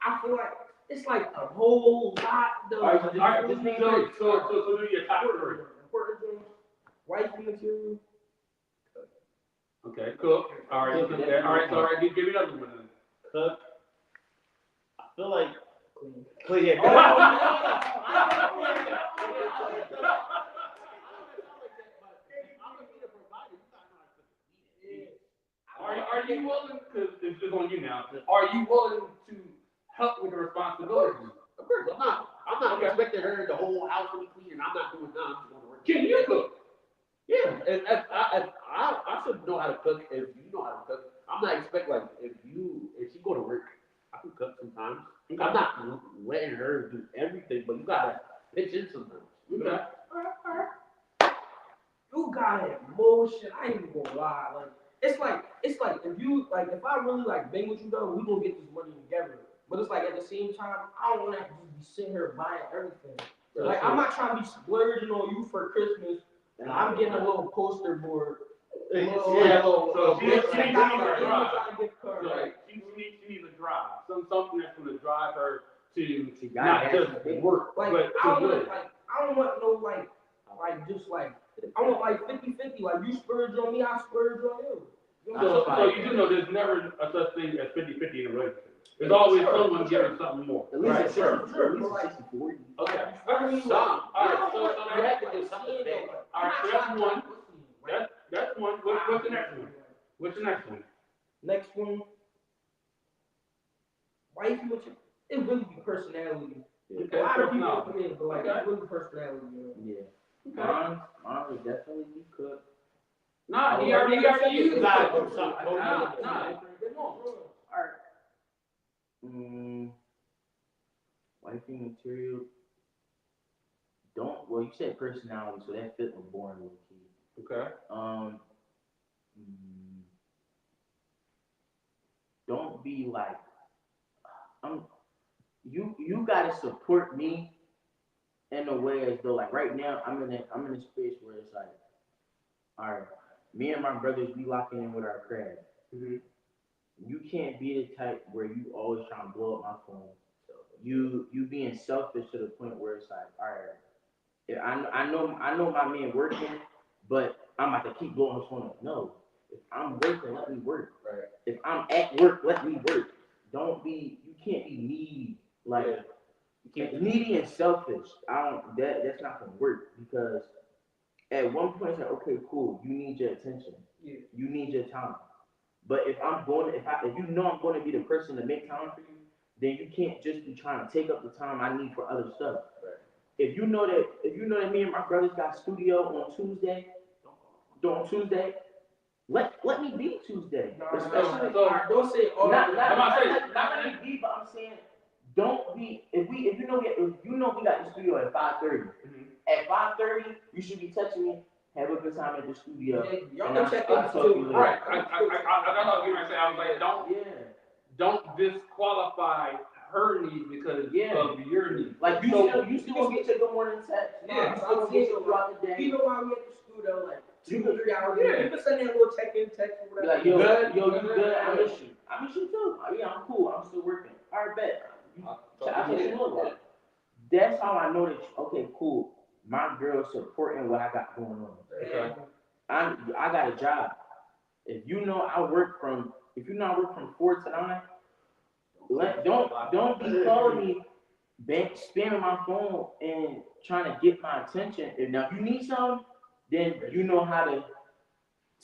S4: I feel like it's like a whole lot though.
S3: Alright, so
S1: All right,
S3: just name
S1: so
S3: 3.
S1: do your top 3.
S4: Important things. Wifey material.
S1: Okay, cool. All right, okay. All right, so give me another one then.
S2: Cook. I feel like
S4: Clean.
S2: clean.
S1: Are you willing? Because it's just on you now. Are you willing to help with the responsibilities?
S2: Of course, I'm not
S1: Okay.
S2: expecting her the whole house to be clean, and I'm not doing none. I'm just going to work.
S1: Can you cook?
S2: Yeah, and I should know how to cook if you know how to cook. I'm not expecting like if she go to work, I can cook sometimes.
S1: Okay.
S2: I'm not letting her do everything, but you gotta pitch in sometimes.
S1: Okay.
S4: Alright. You got emotion. I ain't even gonna lie. Like it's like if I really like bang with you though, we gonna get this money together. But it's like at the same time, I don't wanna have to just be sitting here buying everything. Like I'm not trying to be splurging on you for Christmas, and I'm getting a little poster board.
S1: So she needs a drive. So like, she needs a drive. Something that's gonna drive her to not just work,
S4: Like
S1: but
S4: I
S1: to
S4: don't
S1: live.
S4: want I don't want no just I want like 50-50. Like you splurge on me, I splurge on you. You know what I'm
S1: So
S4: saying?
S1: you do know there's never a such thing as 50-50 in a relationship. There's always someone giving something more.
S3: At least
S1: Right?
S3: it's
S1: Sure.
S3: 60-40.
S1: Okay.
S4: I mean,
S2: Some.
S1: All right. So
S2: You have to do something big.
S1: all right. So that's one. That's one. What's the next one? What's the next one?
S4: Next one. Wifey, it really be personality.
S1: Okay.
S4: A lot of people
S1: Personality.
S4: come in, but like
S1: Okay.
S4: it's really personality, you know.
S3: Yeah. Mine would definitely be cooked.
S1: Nah, he already used
S2: You
S1: it.
S2: gotta do something.
S1: Nah.
S3: Alright. Wifey material. Well, you said personality, so that fit was born with key.
S1: Okay.
S3: Don't be like, you gotta support me in a way as though like right now I'm in a space where it's like, all right, me and my brothers we locking in with our craft.
S1: Mm-hmm.
S3: You can't be the type where you always trying to blow up my phone. You being selfish to the point where it's like, all right, if I know my man working, but I'm about to keep blowing his phone up. No, if I'm working, let me work.
S2: Right.
S3: If I'm at work, let me work. You can't be needy, like needy and selfish. That's not gonna work because at one point it's like, okay, cool, you need your attention.
S4: Yeah.
S3: You need your time. But if you know I'm going to be the person to make time for you, then you can't just be trying to take up the time I need for other stuff.
S2: Right.
S3: If you know that me and my brothers got studio on Tuesday, let me be Tuesday. Especially
S4: Don't say all
S3: not
S1: I'm not saying-
S3: let me be, but I'm saying don't be if you know we got the studio at 5:30. At 5:30, you should be texting me. Have a good time at the studio.
S4: Y'all
S3: And
S4: can
S3: I'll
S4: check
S3: talk
S4: in
S3: to you
S4: too.
S3: later.
S1: Right. I that's what I was saying. I was like,
S3: Yeah.
S1: don't disqualify her needs because
S3: Yeah.
S1: of your needs.
S3: Like you
S1: So-
S3: still gonna get your good morning text.
S1: Yeah.
S3: You still gonna get your throughout the day.
S4: You know why we at the studio like
S3: You
S4: 2 or 3 hours?
S1: Yeah.
S4: You can send in a little check-in text or
S3: Be
S4: whatever.
S3: like, yo,
S1: Good.
S3: you good? I miss you. I miss you too. Yeah, I'm cool. I'm still working. All right, bet. I text you more. That's how I know that. Okay, cool. My girl's supporting what I got going on.
S1: Okay.
S3: I got a job. If you know I work from 4 to 9, don't be calling me, spamming my phone and trying to get my attention. Now if you need something, then you know how to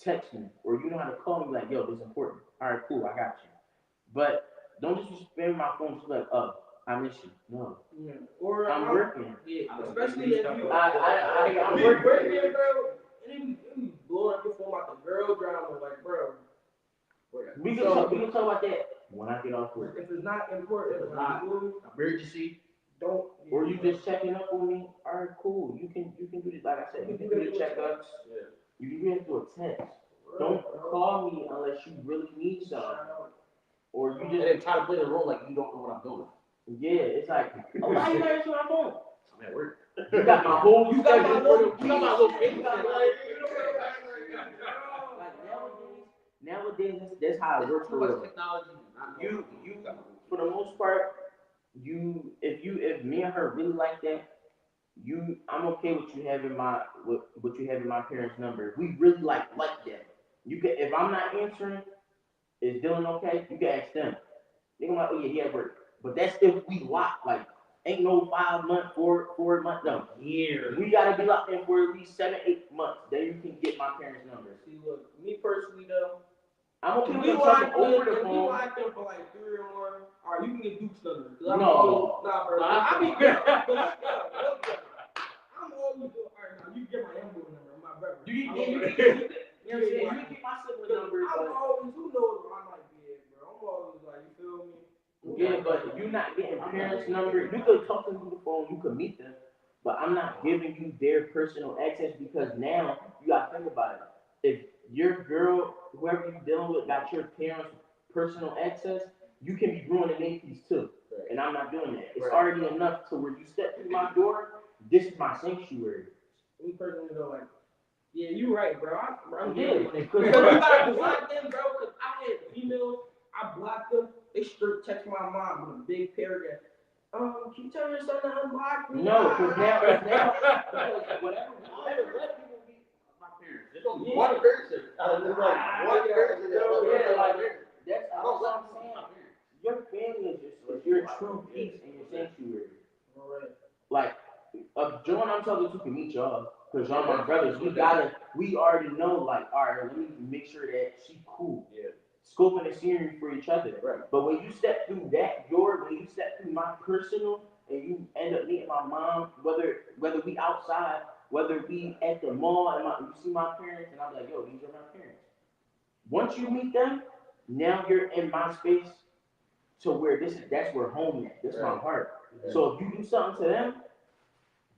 S3: text me or you know how to call me like, yo, this is important. All right, cool, I got you. But don't just be spamming my phone just like, oh, I miss you. No,
S4: Yeah. Or
S3: I'm working.
S4: Yeah, especially if you.
S3: I'm
S4: I'm
S3: working.
S4: working, bro. And you blowing up your phone about the girl drama, like, bro.
S3: We can talk about that when I get off work.
S4: If it's not important,
S2: If it's
S4: like,
S2: not-
S4: you
S2: Emergency.
S4: don't.
S3: Or you just checking up on me. All right, cool. You can do this. Like I said, you can do the checkups.
S2: Yeah.
S3: You can do it through a text. Don't call me unless you really need something. Or you
S2: And
S3: just
S2: then try to play the role like you don't know what I'm doing.
S3: yeah. It's like, oh, why you not answering my phone?
S2: I'm at work.
S3: You got my whole
S4: You got my
S3: schedule.
S4: little
S3: You got my little
S4: piece.
S3: you got my- Like nowadays, that's how it works
S2: Too
S3: for
S2: much
S3: real.
S2: technology.
S3: You for the most part, if me and her really like that, I'm okay with you having my parents' number. If we really like that, you can. If I'm not answering, is Dylan okay? You can ask them. They gonna like, oh yeah, he at work. But that's if we lock. Like, ain't no 5 month, 4 month. No,
S1: Years.
S3: we gotta be locked in for at least 7, 8 months. Then you can get my parents' numbers.
S4: See, look, me personally though,
S3: I'm okay
S4: if
S3: with
S4: we
S3: them talking
S4: locked
S3: over the
S4: in, if we
S3: phone.
S4: locked in for like 3 or more, all right, you can get Duke's number. 'Cause
S3: No.
S4: Nah, bro.
S1: I be
S4: I'm always doing, all right, now you get my M number, my brother.
S3: You
S4: I'm
S3: can
S4: always-
S3: get, you know what I'm saying? You can get my sibling numbers,
S4: I'm
S3: but
S4: always, who knows where I might be at, bro. I'm always like, you feel me?
S3: yeah, but you're not getting parents' numbers. You could talk to them through the phone, you could meet them, but I'm not giving you their personal access because now you gotta think about it. If your girl, whoever you're dealing with, got your parents' personal access, you can be ruining their piece too. And I'm not doing that. It's already enough to where you step through my door, this is my sanctuary.
S4: Me personally though, like, yeah, you right, bro. I'm
S3: Yeah,
S4: good.
S3: because
S4: Because you gotta block them, bro. Because I had emails, I blocked them. They straight text my mom with a big paragraph. Can you tell your son to unblock me?
S3: no, because now,
S2: Whatever let people be my parents. There's only one person out of this like one person
S3: yeah, like, that's
S2: I
S3: all
S2: don't let
S3: I'm
S2: people
S3: saying.
S2: be my parents.
S3: Your family is your true peace and your sanctuary.
S4: Alright.
S3: Like, John, I'm talking to can meet y'all, cause y'all my brothers. We already know, like, all right, let me make sure that she cool.
S2: Yeah.
S3: Scoping the scenery for each other.
S2: Right.
S3: But when you step through when you step through my personal, and you end up meeting my mom, whether we outside, whether we at the mall, and you see my parents, and I'm like, yo, these are my parents. Once you meet them, now you're in my space, to where that's where home is. That's my heart.
S2: Right.
S3: So if you do something to them,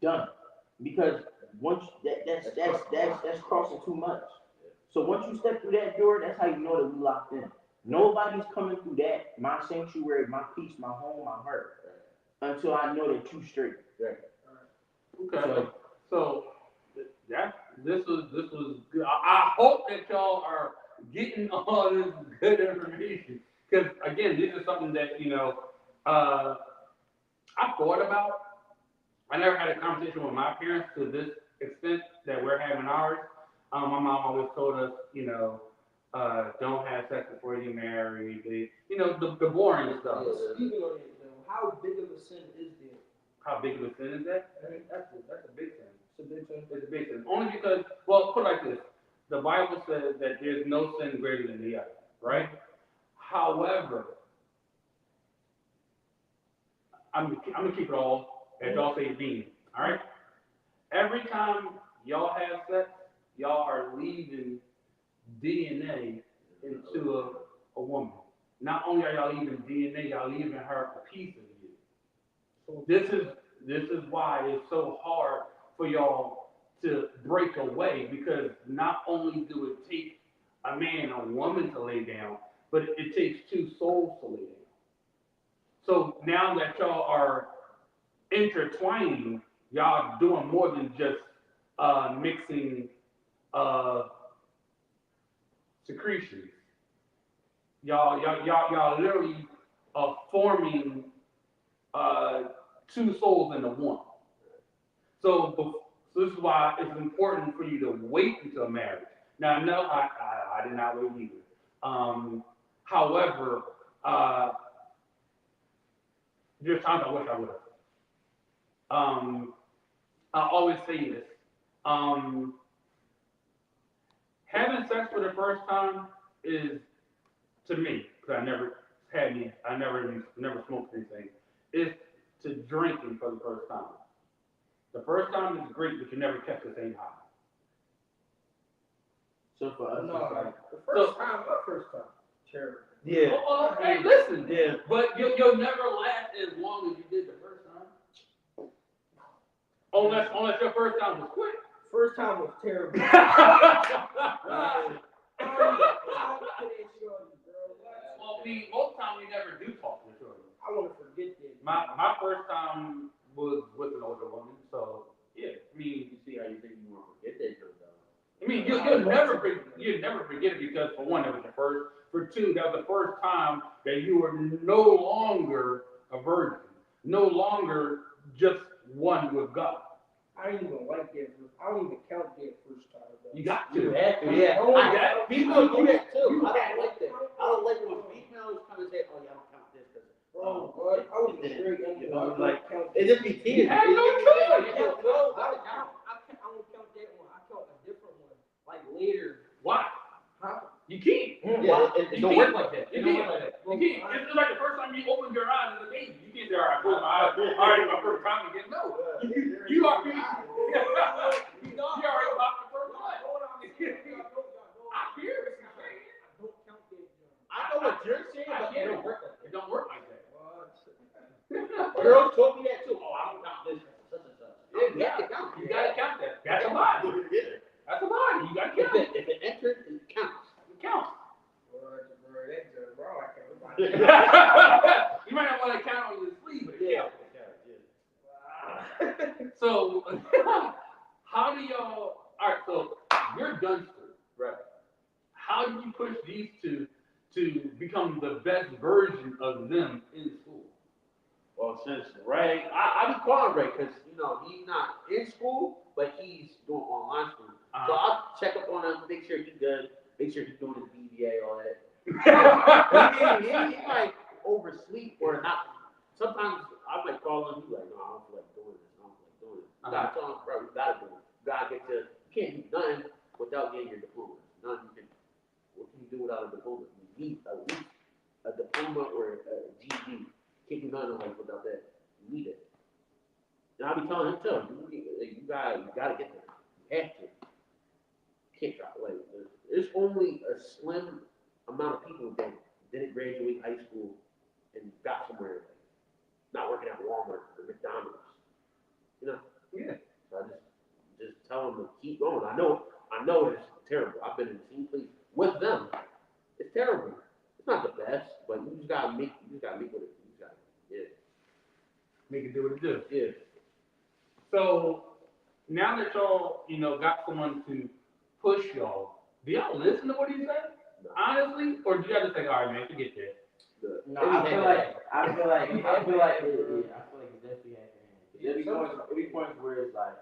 S3: done. Because once that's crossing too much. So once you step through that door, that's how you know that we locked in. Nobody's coming through that, my sanctuary, my peace, my home, my heart, until I know that you straight.
S1: Okay. So this was good. I hope that y'all are getting all this good information. Because again, this is something that, I thought about. I never had a conversation with my parents to this extent that we're having ours. My mom always told us, don't have sex before you marry. The boring stuff.
S4: Speaking of it, though, how big of a sin is there?
S1: How big of a sin is that?
S4: I mean,
S1: That's a big sin.
S4: it's a big sin.
S1: It's a big sin. Only because, well, put it like this. The Bible says that there's no sin greater than the other, right? However, I'm gonna keep it all, as y'all say, being, all right? Every time y'all have sex, y'all are leaving DNA into a woman. Not only are y'all leaving DNA, y'all leaving her a piece of you. So this is why it's so hard for y'all to break away, because not only do it take a man and a woman to lay down, but it takes two souls to lay down. So now that y'all are intertwining, y'all doing more than just mixing secretions. Y'all literally forming two souls into one. So this is why it's important for you to wait until marriage. Now, no, I did not wait either. However, there's times I wish I would have. I always say this. Having sex for the first time is, to me, because I never smoked anything, is to drinking for the first time. The first time is great, but you never catch the same high.
S3: So for us,
S4: No,
S3: it's like,
S4: my first time, terrible.
S2: Yeah.
S1: Oh, hey, listen.
S2: Yeah.
S1: But you'll never last as long as you did the first time. Unless your first time was quick.
S4: First time was terrible.
S1: Well, most time you never do talk to children.
S4: I want to forget that.
S1: My first time was with an older woman, so yeah. I mean,
S2: You see how you think you want to forget that joke, though.
S1: you'll never forget it, because for one, that was your first. For two, that was the first time that you were no longer a virgin, no longer just one with God.
S4: I ain't even like that. I don't even count that first time. Though.
S1: You got
S2: You
S1: to.
S2: have to, yeah. People do that too. I don't like that. I don't like when females come and say, "Oh, yeah, I don't count this because."
S4: Bro, what? I was straight
S2: You
S4: into
S2: know,
S4: it.
S2: like,
S4: Count
S2: it just be teasing.
S1: Have no choice.
S4: I don't count that one. I count a different one. Like later.
S1: Why?
S4: Huh?
S1: You can't.
S2: Yeah, it don't work like that.
S1: You can't. You can't. It's like the first time you opened your eyes as a baby. You can't say, "All right, close my eyes." All right, my first time again. No. You are. You already about the first one. I hear what you're saying.
S4: Don't count that.
S2: I know what you're saying,
S1: I
S2: but
S1: get
S2: it
S1: it.
S2: don't work like
S1: It don't work like that.
S2: that. Girls told me that too. Oh, I don't count this. Such and such.
S1: You gotta count that. That's a body. That's a body. You gotta count it.
S2: If it enters, it counts.
S1: It counts.
S4: Bro, that's just wrong. I can't.
S1: You might not want to count on your sleeve, but it counts.
S2: Yeah.
S1: So, how do y'all? All right, so you're Dunster,
S2: Right.
S1: how do you push these two to become the best version of them in school?
S2: Well, since Ray, I be calling Ray because he's not in school, but he's doing online school. So I'll check up on him, make sure he's good, make sure he's doing his BBA, all that. he might oversleep or not. Sometimes I might call him. He's like, "No, I don't feel like doing this. I don't feel like doing it." You gotta tell him, bro, you gotta do it. You gotta get to. You can't do nothing without getting your diploma. Nothing you can. What can you do without a diploma? You need at least a diploma or a GED. Can't do nothing in life without that. You need it. And I'll be telling him too. You gotta get there. You have to. You can't drop. Like, there's only a slim amount of people that didn't graduate high school and got somewhere, like, not working at Walmart or McDonald's.
S1: Yeah.
S2: So I just tell them to keep going. I know it's terrible. I've been in the same place with them. It's terrible. It's not the best, but you just gotta make with it.
S1: Make it do what it do.
S2: Yeah.
S1: So now that y'all, got someone to push y'all, do y'all listen to what he said?
S2: No.
S1: Honestly, or do y'all just think, all right, man, forget that?
S3: no, I feel like it definitely happening. There'll be points where it's like,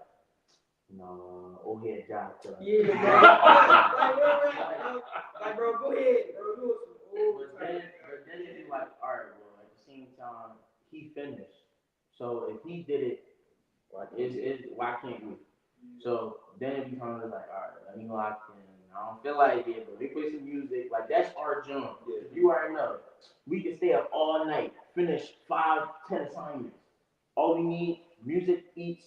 S3: no, old head John.
S4: Yeah, bro. Like, bro, go ahead, bro. You was some old
S3: But then it's like, all right, well, at the same time, he finished. So if he did it, why can't we? So then it becomes like, all right, let me know I can I don't feel like it, but they play some music. Like, that's our jump.
S2: Yeah.
S3: You already know. We can stay up all night, finish 5, 10 assignments. All we need, music, eats,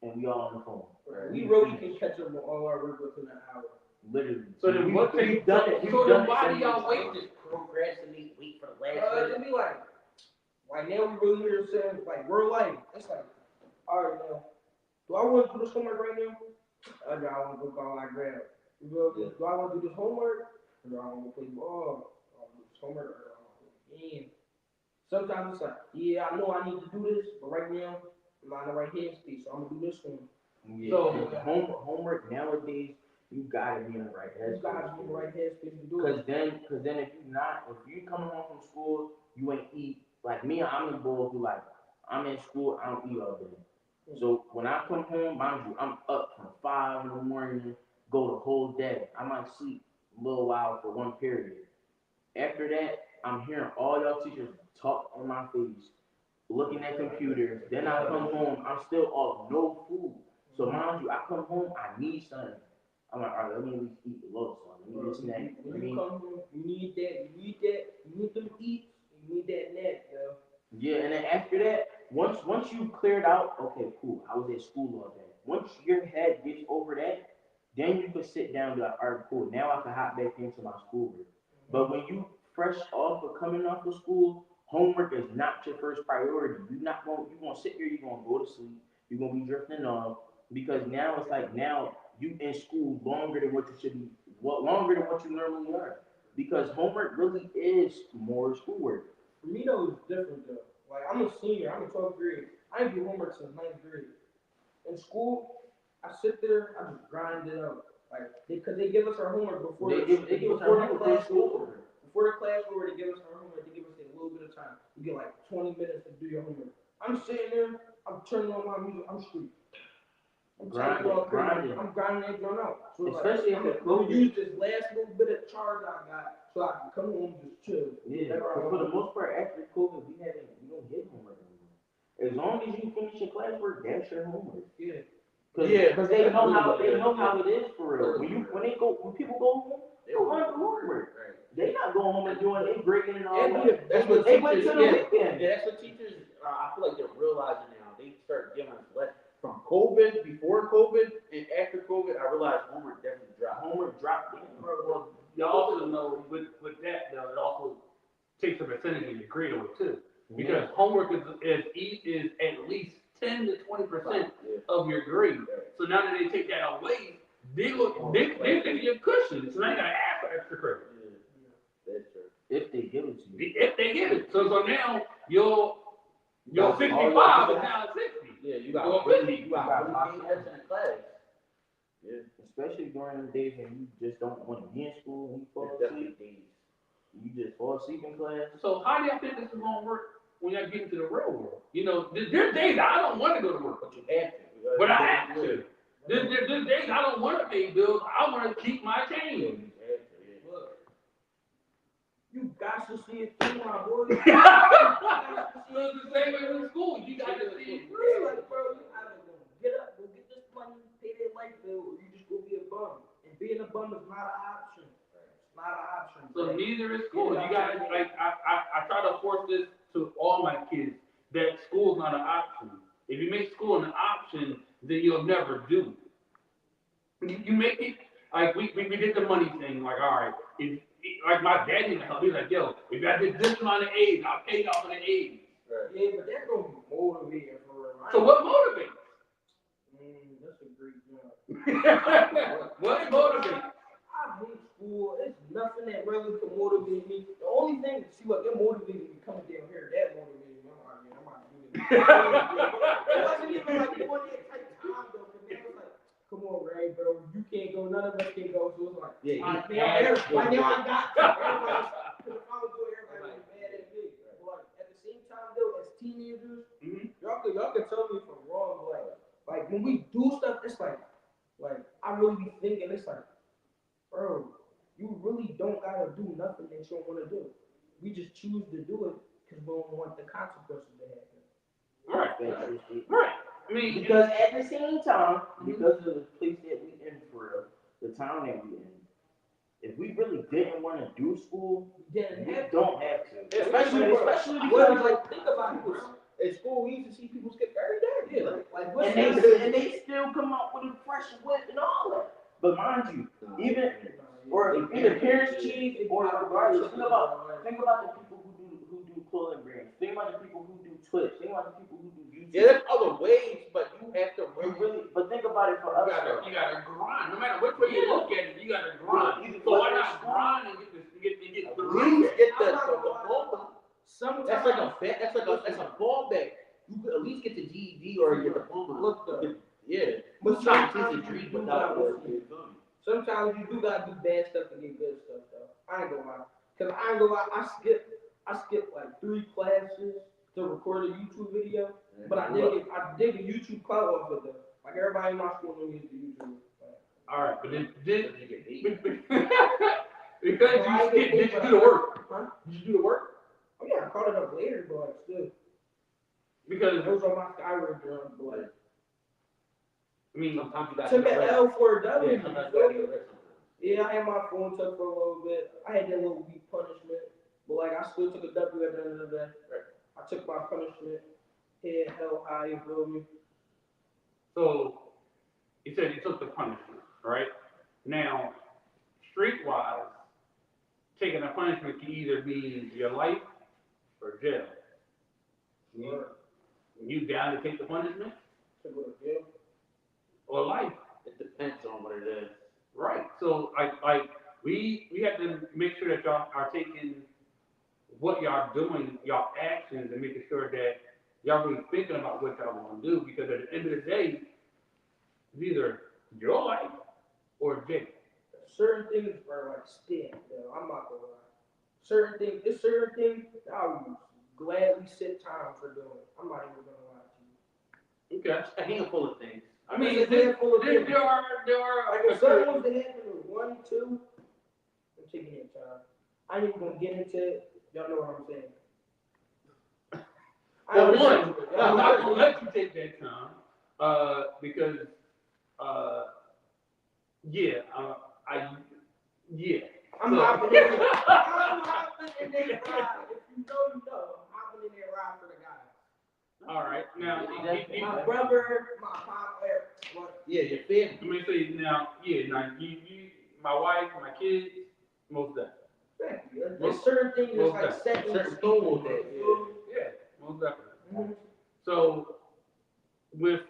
S3: and we all on the phone.
S4: We really can catch up on all our work within an hour.
S3: Literally.
S1: So then what
S3: we've
S1: take,
S3: done it.
S1: so then why do y'all wait
S2: Just procrastinate, wait for the last
S4: It'd
S2: minute.
S4: be like now we really hear saying like real life. It's like, all right now, do I want to do this homework right now? Or do I want to go call my grab? You feel me? Do I want to do this homework? Or do I want to play ball? Do I want to do this homework? Or do I want to play game? Sometimes it's like, yeah, I know I need to do this, but right now I'm not in the right headspace, so I'm gonna do this one.
S3: Yeah.
S1: So-
S3: homework nowadays, you gotta be in the right
S4: You gotta be in the right headspace to do
S3: Cause
S4: it.
S3: then if you coming home from school, you ain't eat. Like me, I'm the boy who like, I'm in school, I don't eat all day. So when I come home, mind you, I'm up from 5 in the morning, go the whole day. I might sleep a little while for one period. After that, I'm hearing all y'all teachers talk in my face, looking at computers. Then I come home, I'm still off no food. So mind you, I come home, I need something. I'm like, all right, let me at least eat the lotus one. Let me get a snack.
S4: When you come home, you need them eats, you need that nap, yo.
S3: Yeah, and then after that, once you cleared out, okay, cool. I was at school all day. Once your head gets over that, then you can sit down and be like, all right, cool. Now I can hop back into my schoolwork. But when you fresh off or coming off of school, homework is not your first priority. You're gonna sit here, you're gonna go to sleep, you're gonna be drifting off because now it's like now you in school longer than what you should be, longer than what you normally are. Because homework really is more schoolwork.
S4: For me though, it's different though. Like I'm a senior, I'm in 12th grade. I didn't do homework since 9th grade. In school, I sit there, I just grind it out. Like, because they give us our homework before
S3: They give us
S4: before
S3: our
S4: the
S3: homework
S4: class
S3: before
S4: over. Before the class over, they give us our homework. They give us a little bit of time. You get like 20 minutes to do your homework. I'm sitting there, I'm turning on my music, I'm street. I'm
S3: Grinding.
S4: I'm grinding that joint out. So it's
S3: Especially
S4: like,
S3: if
S4: I'm gonna use this last little bit of charge I got so I can come home and just chill.
S3: Yeah, but for the most part, after COVID, we don't get homework anymore. As long as you finish your classwork, that's your homework.
S4: Yeah.
S3: Because they know how it is for real. When people go home, they don't want to homework.
S2: Right.
S3: They not going home and doing they grading and all
S2: Yeah,
S3: that.
S2: that's what
S3: They wait
S2: teachers,
S3: till the weekend.
S2: yeah, that's what teachers, I feel like they're realizing now. They start giving us less. From COVID, before COVID, and after COVID, I realized homework definitely dropped.
S3: Homework dropped.
S1: well, you also know with that though, it also takes a percentage of your grade away too. Because homework is at least 10 to 20% of your grade. So now that they take that away, they give you a cushion. So now you gotta ask for extra credit.
S2: That's true.
S3: If they give it to you.
S1: If they give it. So now your 65 is now 60.
S2: Yeah, you
S1: Well,
S2: got
S1: really,
S2: you got really in the class. Yeah,
S3: Especially during the days when you just don't want to be in school and you fall
S2: it's definitely
S3: asleep.
S2: days.
S3: You just fall asleep in class.
S1: So how do y'all think this is gonna work when y'all get into the real world? You know, there's days I don't want to go to work,
S2: But you have to.
S1: but I have to. There's days I don't want to pay bills. I want to keep my
S2: Yeah,
S1: change.
S2: you have to, yeah.
S4: Look, you got to see it through, my boy.
S1: So it's the same way with school. You got to see it
S4: It's
S1: through.
S4: like, bro, you either gonna get up, go get this money, pay that light bill, or you just go be a bum. And being a bum is not an option. It's not an option.
S1: So neither is school. You got to like I try to force this to all my kids that school's not an option. If you make school an option, then you'll never do it. You make it like we did the money thing. Like all right, like my dad didn't help. He's like, yo, if I did this amount of A's, I'll pay y'all for the A's.
S4: Yeah, but that's gonna be motivating for real.
S1: So what motivates?
S4: That's a great job.
S1: What motivates?
S4: I hate school. It's nothing that really can motivate me. The only thing, see what, they're motivating me coming down here. That motivated me. I'm not doing it. It wasn't even like one that type of time though. Cause man was like, come on, Ray, bro. You can't go. None of us can go. So it's like,
S2: Yeah,
S4: right now I got to. Everybody's, cause if I was doing everybody was mad at me. But like at the same time though, as teenagers, y'all can tell me if I'm wrong. But like when we do stuff, it's like I really be thinking, it's like, bro, you really don't gotta do nothing that you don't want to do. We just choose to do it because we don't want the consequences to happen.
S1: Right. I mean,
S3: Because at the same time, because of the place that we in for real, the town that we in, if we really didn't want to do school,
S4: Didn't
S3: we
S4: have to.
S3: don't have to.
S2: Especially
S4: Well,
S2: because
S4: like, think about it, bro.
S2: at school we used to see people skip every day.
S4: Yeah, like what's
S3: And they still come up with a fresh whip and all that. But mind you, even parents cheat or regardless, think about the people who do clothing brands. Think about the people who do Twitch. Think about the people who do YouTube.
S2: Yeah, there's other ways, but you have to
S3: But think about it for us.
S1: You gotta grind. No matter which way you look at it, you gotta grind. So why not grind and get
S2: at
S1: through
S2: least
S1: it?
S2: get the diploma.
S4: sometimes
S2: That's like that's a fallback. You could at least get the GED or your diploma.
S4: Look though.
S2: Yeah.
S4: But
S2: Sometimes
S4: sometimes
S2: it's a dream
S4: you do
S2: without
S4: gotta-
S2: working.
S4: Sometimes you do gotta do bad stuff to get good stuff though. I ain't gonna lie. Cause I ain't gonna lie, I skipped like 3 classes to record a YouTube video. But I did a YouTube clout off of them. Like everybody in my school knew me as the YouTuber.
S1: All right, but then did
S2: You get paid.
S1: because you did you do the work?
S4: Huh?
S1: Did you do the work?
S4: Oh yeah, I caught it up later, but like still.
S1: Because
S4: It was on my Skyward drum, but like
S1: I mean,
S2: Sometimes you got
S4: took an L for a W.
S2: Yeah, sometimes you gotta get rest sometimes.
S4: Yeah, I had my phone took for a little bit. I had that little weak punishment, but like I still took a W at the end of the day. I took my punishment, head held high, you feel me?
S1: so you said you took the punishment, right? Now, streetwise, taking a punishment can either be your life or jail. You down to take the punishment
S4: To go to jail.
S1: or life?
S2: It depends on what it is.
S1: Right. So we have to make sure that y'all are taking what y'all doing, y'all actions, and making sure that y'all really thinking about what y'all want to do. Because at the end of the day, it's either your life or jail.
S4: Certain things are like stamp, though. I'm not gonna lie. Certain things that I would gladly sit time for doing. I'm not even gonna lie to you.
S1: Okay.
S2: A handful of things.
S1: I mean,
S4: There's a handful of
S1: there
S4: things.
S1: are
S4: Like if something was to happen in 1, 2, I'm taking your time. I ain't even gonna get into it. Y'all know what I'm saying.
S1: For one,
S4: Y'all
S1: I'm
S4: know
S1: not gonna
S4: what
S1: let you take that time, because, yeah,
S4: I'm
S1: So-
S4: hopping in there. I'm hopping in there ride. If you know, you know. I'm hopping in there ride for the guys.
S1: All right, now,
S4: My brother, my pop, what?
S2: Yeah, your family.
S1: let me say now, you, my wife, my kids, most definitely.
S4: Thank you. There's certain things that's like set in
S2: Certain
S4: stone.
S2: people that,
S1: Yeah, most definitely.
S4: Mhm.
S1: So, with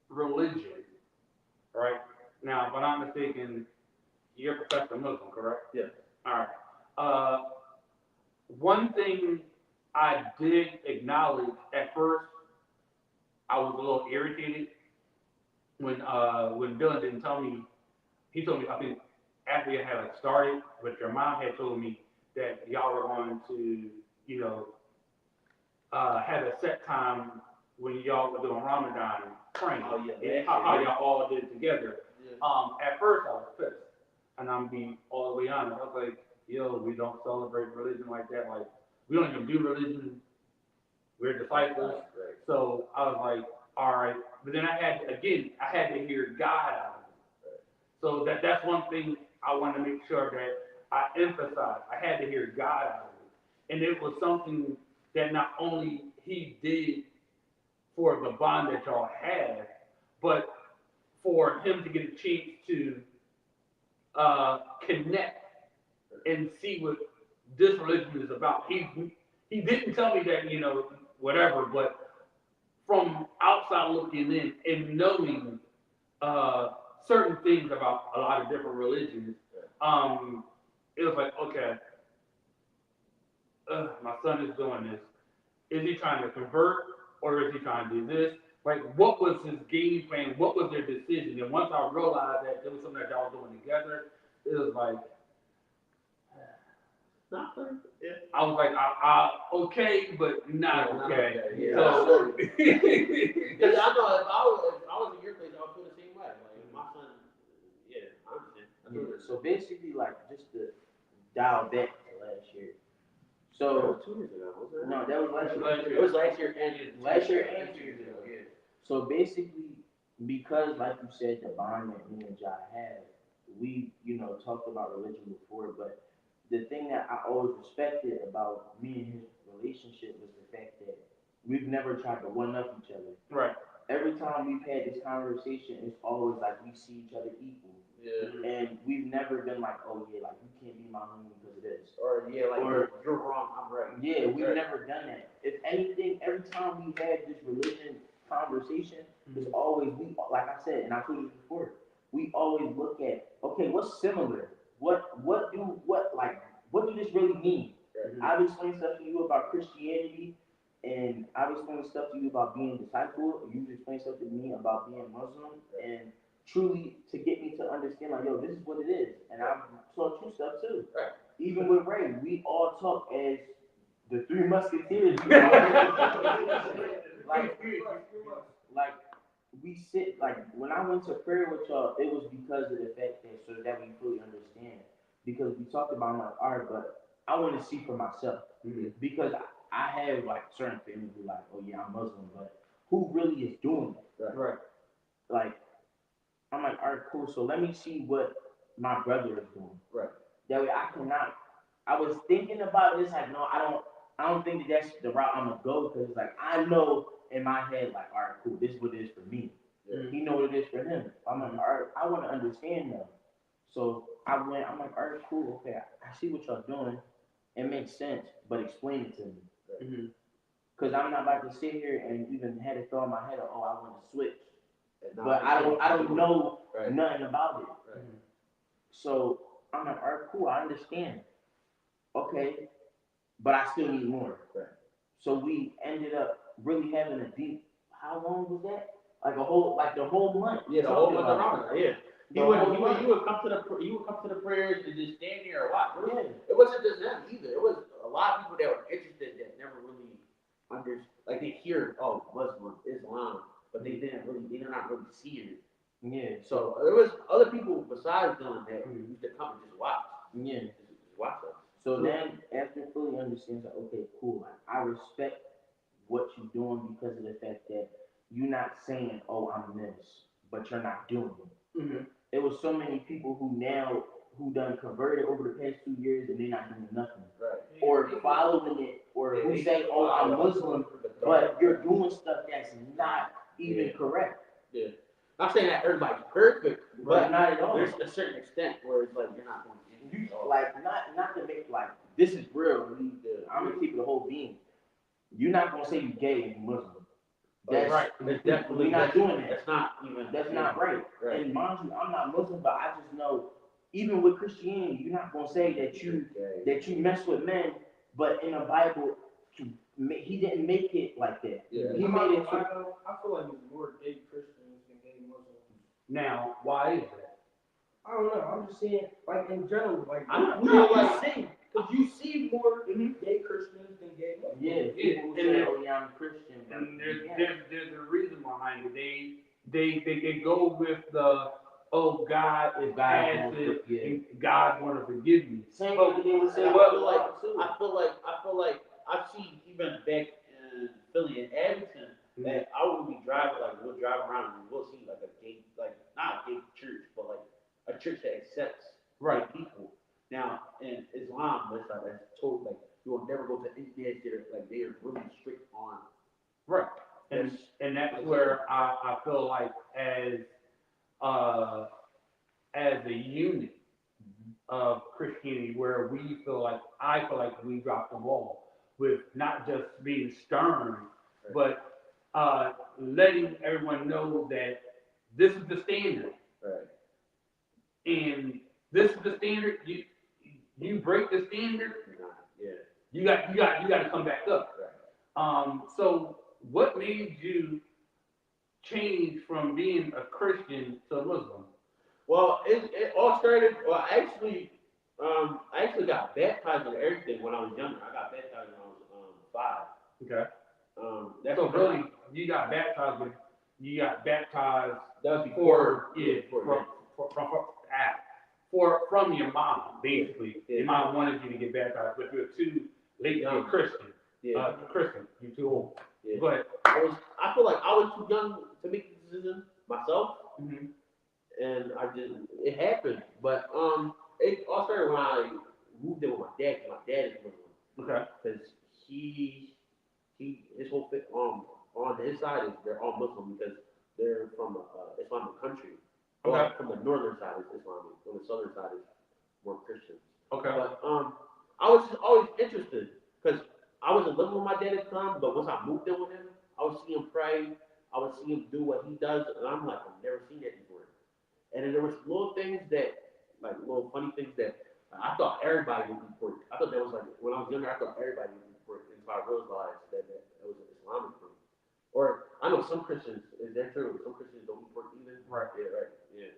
S1: religion, right? Now, if I'm not mistaken, you're a professor Muslim, correct?
S2: Yeah.
S1: All right. One thing I did acknowledge at first, I was a little irritated when Dylan didn't tell me. He told me, I think after you had like started, but your mom had told me that y'all were going to, have a set time when y'all were doing Ramadan praying.
S2: Oh, yeah.
S1: And how y'all all did it together.
S2: Yeah.
S1: At first I was pissed, and I'm being all the way honest. I was like, yo, we don't celebrate religion like that. Like, we don't even do religion. We're disciples.
S2: Right.
S1: So I was like, all right. But then I had to hear God out of it. So that's one thing I wanted to make sure that I emphasized. I had to hear God out of it. And it was something that not only he did for the bond that y'all had, but for him to get a chance to connect and see what this religion is about. He didn't tell me that, whatever, but from outside looking in and knowing certain things about a lot of different religions, it was like, okay, my son is doing this. Is he trying to convert or is he trying to do this? Like, what was his game plan? What was their decision? And once I realized that there was something that y'all were doing together, it was like,
S2: Nothing. Yeah.
S1: I was like, okay, but not okay.
S2: Yeah.
S1: So,
S2: Because I know if I was in your place, I would feel the same way. Like my son, yeah, I understand.
S3: Yeah, so basically, like, just to dial back to last year. So,
S2: 2 years ago, wasn't it?
S3: no, that was last year.
S2: It was last year and
S3: Last year and
S2: 2 years ago. Yeah.
S3: So basically, because like you said, the bond that me and Jai had we, talked about religion before, but the thing that I always respected about me and his relationship was the fact that we've never tried to one up each other.
S1: Right.
S3: Every time we've had this conversation, it's always like we see each other equal.
S2: Yeah.
S3: And we've never been like, oh yeah, like you can't be my homie because of this.
S2: Or yeah, like
S3: Or-
S2: you're wrong, I'm right.
S3: Yeah, we've
S2: Right.
S3: never done that. If anything, every time we've had this religion conversation, it's always like I said, and I told you before, we always look at, okay, what's similar? What do this really mean?
S2: Right.
S3: I've explained stuff to you about Christianity, and I've explained stuff to you about being disciple. You've explained stuff to me about being Muslim, and truly to get me to understand, like, yo, this is what it is. And I've taught you stuff too.
S2: Right.
S3: Even with Ray, we all talk as the Three Musketeers. like we sit, like when I went to prayer with y'all, it was because of the fact that so that we fully understand. Because we talked about my art, but I want to see for myself. Because I have like certain family who like, oh yeah, I'm Muslim, but who really is doing it?
S1: Right.
S3: Like, I'm like, all right, cool. So let me see what my brother is doing.
S2: Right.
S3: That way I cannot. I was thinking about it. It's like, no, I don't think that that's the route I'm gonna go, because it's like I know in my head, like, all right, cool. This is what it is for me.
S2: Yeah.
S3: He know what it is for him. I'm like, all right, I want to understand them. So I'm like, all right, cool. Okay, I see what y'all doing. It makes sense, but explain it to me. Because I'm not about to sit here and even had a thought in my head of, oh, I want to switch. But I don't know nothing about it.
S2: Right.
S3: So I'm like, all right, cool, I understand. Okay, but I still need more.
S2: Right.
S3: So we ended up really having a deep. How long was that? Like the whole month.
S2: Yeah, the whole
S3: Talking
S2: month of
S3: about
S2: Ramadan. Yeah.
S3: The
S2: You would
S3: whole month.
S2: come to the prayers and just stand there and watch.
S3: Yeah.
S2: It wasn't just them either. It was a lot of people that were interested that never really understood. Like they hear, oh, Muslim, Islam, but they're not really seeing it.
S3: Yeah.
S2: So there was other people besides them that used to come and just watch.
S3: Yeah.
S2: Just watch us.
S3: So then, after fully understands, like, okay, cool, like, I respect what you're doing because of the fact that you're not saying, oh, I'm this, but you're not doing it. There was so many people who done converted over the past 2 years and they're not doing nothing.
S2: Right.
S3: Or following it, or who say, oh, I'm Muslim, but you're doing stuff that's not even correct.
S2: Yeah. I'm saying that everybody's perfect,
S3: But
S2: but
S3: not at all.
S2: there's a certain extent where it's like you're not going to
S3: You, like, not to make, like, this is real. I'm gonna keep it a whole being. You're not gonna say you gay and you Muslim. That's
S2: right. That's definitely
S3: we're not doing that.
S2: That's not even.
S3: That's not right.
S2: Right.
S3: And mind you, I'm not Muslim, but I just know, even with Christianity, you're not gonna say that you mess with men, but in the Bible, he didn't make it like that.
S2: Yeah.
S3: He made it.
S4: I feel like there's more gay Christians than gay Muslims.
S1: Now, why is that?
S4: I don't know. I'm just saying, like in general, like because you see more gay Christians than gay Muslims.
S3: Yeah. People
S1: And
S3: say, oh yeah, I'm Christian.
S1: And there's a reason behind it. They go with the, oh, God is passive, and God want to forgive me.
S3: Same thing they would say.
S2: I feel like I've seen even back in Philly and Abington that I would be driving, like we'll drive around and we'll see like a gay, like not a gay church, but like a church that accepts
S1: Right.
S2: people. Now in Islam, it's like that's told like you will never go to India. They are really strict on.
S1: Right. And that's where I feel like as a unit of Christianity, where I feel like we dropped the ball with not just being stern, but letting everyone know that this is the standard.
S2: Right.
S1: And this is the standard. You break the standard, you got to come back up.
S2: Right.
S1: So what made you change from being a Christian to a Muslim?
S2: Well, it all started. Well, I actually got baptized and everything when I was younger. I got baptized when I was 5.
S1: Okay.
S2: That's
S1: So really, you got baptized.
S2: That was before.
S1: From your mom, basically.
S2: Yeah.
S1: Your mom wanted you to get baptized, but you were too late to be a Christian.
S2: Yeah.
S1: Christian, you're too old.
S2: Yeah.
S1: But
S2: I feel like I was too young to make the decision myself. and it happened. But it all started when I moved in with my dad. 'Cause my dad is Muslim,
S1: Okay.
S2: because his whole on his side is they're all Muslim because they're from Islamic country. Well,
S1: Okay.
S2: from the northern side is Islamic, on the southern side is more Christian.
S1: Okay.
S2: But I was just always interested because I wasn't living with my dad at the time, but once I moved in with him, I would see him pray. I would see him do what he does, and I'm like, I've never seen that before. And then there was little things that, like little funny things that I thought everybody would report. I thought that was like when I was younger, I thought everybody would report until I realized that it was an Islamic thing. Or I know some Christians is that true? Some Christians don't report either.
S1: Right.
S2: Yeah. Right. Yeah.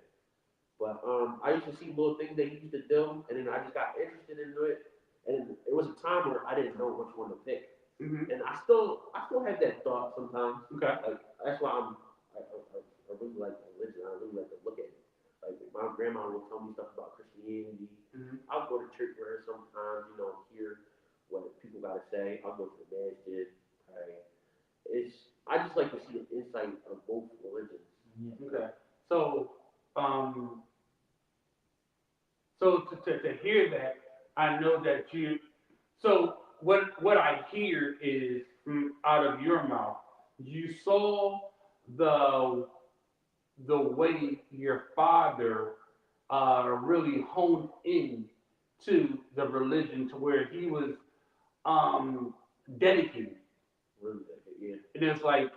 S2: But I used to see little things they used to do, and then I just got interested into it. And it was a time where I didn't know which one to pick.
S1: Mm-hmm.
S2: And I still have that thought sometimes.
S1: Okay.
S2: Like that's why I really like religion. I really like to look at it. Like my grandma would tell me stuff about Christianity.
S1: Mm-hmm.
S2: I'll go to church with her sometimes, hear what people gotta say. I'll go to the masjid, pray. I just like to see the insight of both religions.
S1: Okay. So, so to hear that, I know that you. So what I hear is out of your mouth, you saw the way your father really honed in to the religion to where he was dedicated.
S2: Really, yeah.
S1: And it's like,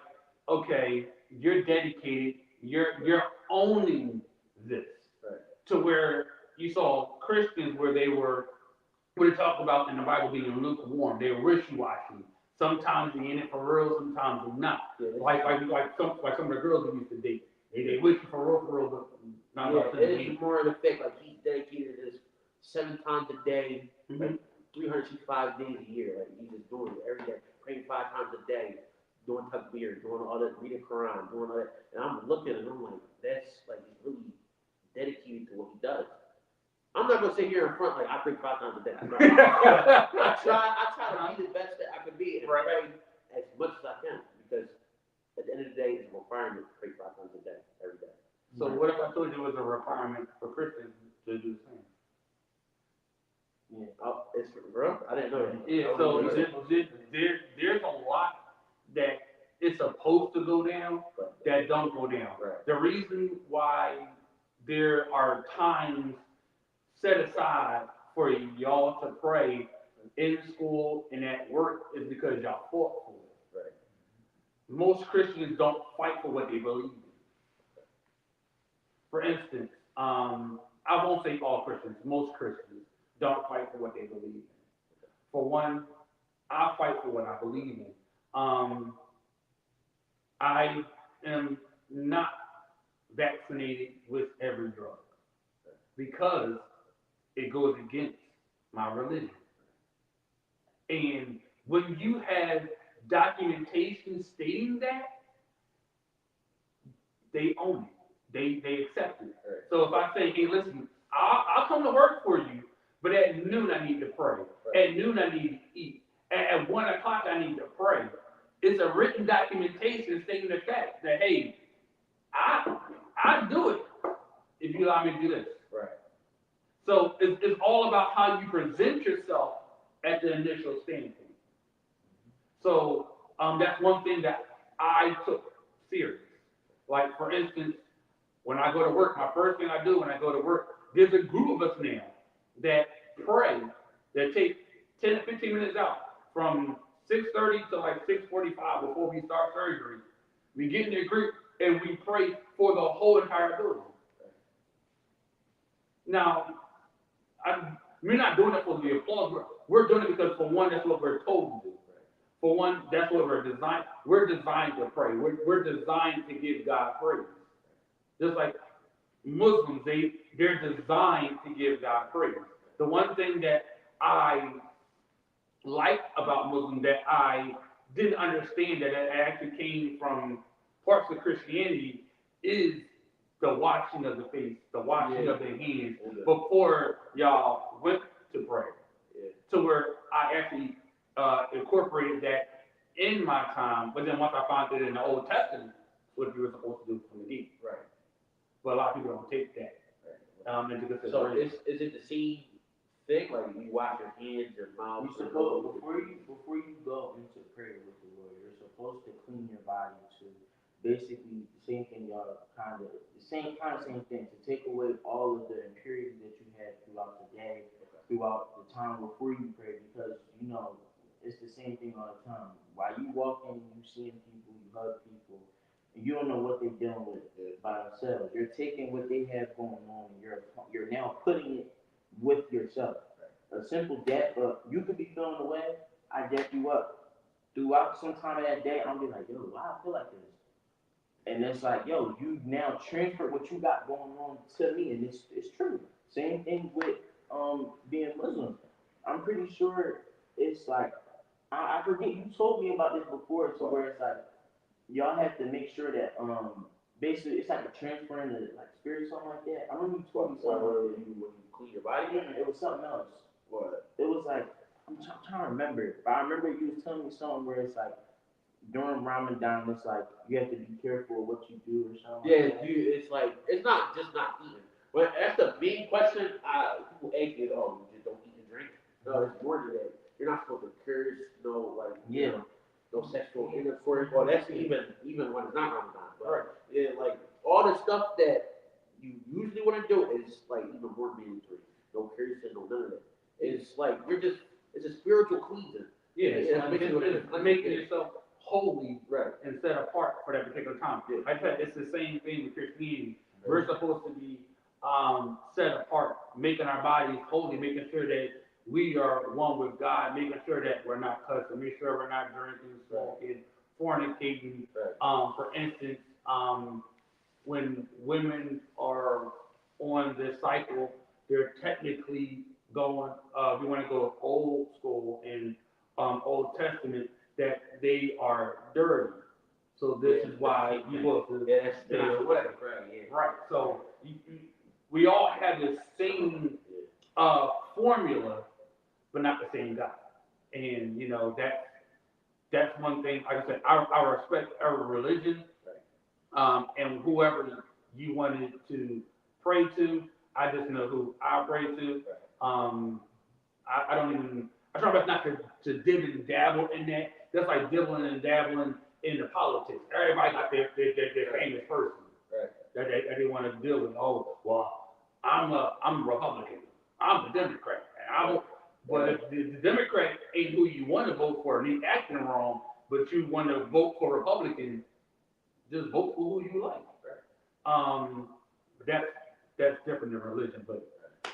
S1: okay, you're dedicated, you're owning this.
S2: Right.
S1: To where you saw Christians where they were, what they talk about in the Bible being lukewarm, they were wishy-washy. Sometimes they in it for real, sometimes they're not.
S2: Yeah,
S1: Like some of the girls we used to date. They wishy for real, but not about
S2: it is more in effect like he's dedicated to this 7 times a day,
S1: Mm-hmm.
S2: like 365 days a year. Like he's just doing it every day, praying 5 times a day, doing takbir, doing all that, reading Quran, doing all that. And I'm looking and I'm like, that's like he's really dedicated to what he does. I'm not gonna sit here in front like I pray 5 times a day. I try to be the best that I can be and pray as much as I can because at the end of the day, it's a requirement to pray 5 times a day, every day.
S1: So what if I told you it was a requirement for Christians to do the same?
S2: Yeah, it's real. I didn't know that.
S1: Yeah, so there's a lot that is supposed to go down that don't go down.
S2: Right.
S1: The reason why there are times set aside for y'all to pray in school and at work is because y'all fought for it.
S2: Right.
S1: Most Christians don't fight for what they believe in. For instance, I won't say all Christians, most Christians don't fight for what they believe in. For one, I fight for what I believe in. I am not vaccinated with every drug because it goes against my religion. And when you have documentation stating that, they own it. They accept it.
S2: Right.
S1: So if I say, hey, listen, I'll come to work for you, but at noon I need to pray. At noon I need to eat. At 1 o'clock I need to pray. It's a written documentation stating the fact that, hey, I do it if you allow me to do this.
S2: Right.
S1: So it's all about how you present yourself at the initial standpoint. So that's one thing that I took serious. Like, for instance, when I go to work, my first thing I do when I go to work, there's a group of us now that pray, that take 10 to 15 minutes out from 6:30 to like 6:45 before we start surgery. We get in a group and we pray for the whole entire building. Now, we're not doing it for the applause. We're doing it because, for one, that's what we're told to do. For one, that's what we're designed. We're designed to pray. We're designed to give God praise. Just like Muslims, they're designed to give God praise. The one thing that I like about Muslims that I didn't understand that it actually came from parts of Christianity is the washing of the face, the washing of the hands before y'all went to pray.
S2: Yeah.
S1: To where I actually incorporated that in my time, but then once I found it in the Old Testament, what you were supposed to do from the deep.
S2: Right.
S1: but a lot of people don't take that into
S2: So
S1: consideration.
S2: is it the same thing? Like you wash your hands, your mouth,
S3: You supposed before you go into prayer with the Lord, you're supposed to clean your body to basically the same thing y'all kind of same thing to take away all of the impurities that you had throughout the day, throughout the time before you pray, because you know it's the same thing all the time. While you walk in, you seeing people, you hug people, and you don't know what they're dealing with by themselves. You're taking what they have going on, and you're now putting it with yourself. A simple dap up, you could be feeling away. I dap you up throughout some time of that day. I'm be like, yo, why I feel like this? And it's like, yo, you now transfer what you got going on to me, and it's true. Same thing with being Muslim. I'm pretty sure it's like I forget you told me about this before, so where it's like y'all have to make sure that basically it's like a transferring of like spirit or something like that. I remember you told me something
S2: when you clean your body.
S3: it was something else.
S2: What?
S3: It was like I'm trying to remember, but I remember you was telling me something where it's like during Ramadan, it's like you have to be careful of what you do or something.
S2: Yeah,
S3: like that.
S2: it's like it's not just not eating. But that's the main question. People ask me, oh, you just don't eat and drink. No, it's more than that. You're not supposed to curse. No, like
S3: Yeah.
S2: no sexual intercourse. Well, that's even when it's not Ramadan. But yeah, like all the stuff that you usually want to do is like even more mandatory. No cursing, no none of that. It's like it's a spiritual cleansing.
S1: Yeah,
S2: it's
S1: it's making yourself holy
S2: Right.
S1: and set apart for that particular time.
S2: Yeah.
S1: I said it's the same thing with Christianity. We're supposed to be set apart, making our bodies holy, making sure that we are one with God, making sure that we're not cussing, making sure we're not drinking, smoking, fornicating.
S2: Right.
S1: For instance, when women are on this cycle, they're technically going, we want to go old school in Old Testament, that they are dirty. So this is why you go to stay away. Right. So we all have the same formula, but not the same God. And you know that's one thing. Like I said, I respect our religion, and whoever you wanted to pray to. I just know who I pray to. I don't even. I try my best not to dib and dabble in that. That's like dibbling and dabbling in the politics. Everybody got their famous person that they want to deal with. Oh, well, I'm a Republican. I'm a Democrat. But if the Democrat ain't who you want to vote for, and he's acting wrong, but you want to vote for Republican, just vote for who you like. That's different than religion, but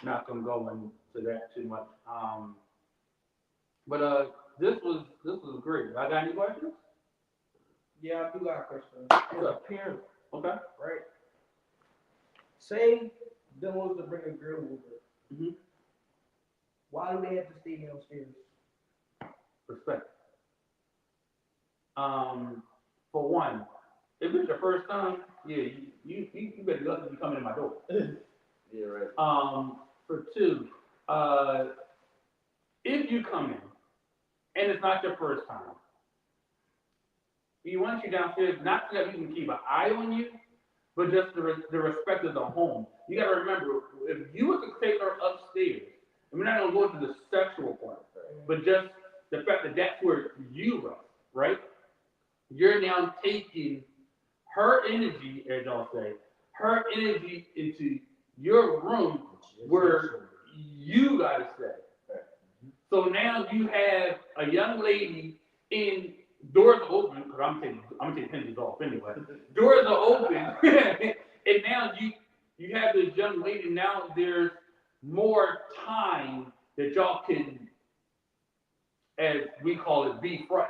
S1: not gonna go into that too much. But this was great. I got any questions?
S4: Yeah, I do got a question.
S1: What's up?
S4: Parent,
S1: Okay.
S4: right? Say them was to bring a girl over.
S1: Mhm.
S4: Why do they have to stay downstairs?
S1: Respect. For one, if it's your first time, yeah, you better be lucky you coming in my door.
S2: Yeah, right.
S1: For two, if you come in and it's not your first time, we want you downstairs not so that we can keep an eye on you, but just the respect of the home. You got to remember, if you were to take her upstairs, and we're not going to go to the sexual part, but just the fact that that's where you rest, right? You're now taking her energy, as y'all say, her energy into your room where you got to stay. So now you have a young lady in, doors are open, because I'm gonna take hinges off anyway. Doors are open, and now you have this young lady. Now there's more time that y'all can, as we call it, be fresh.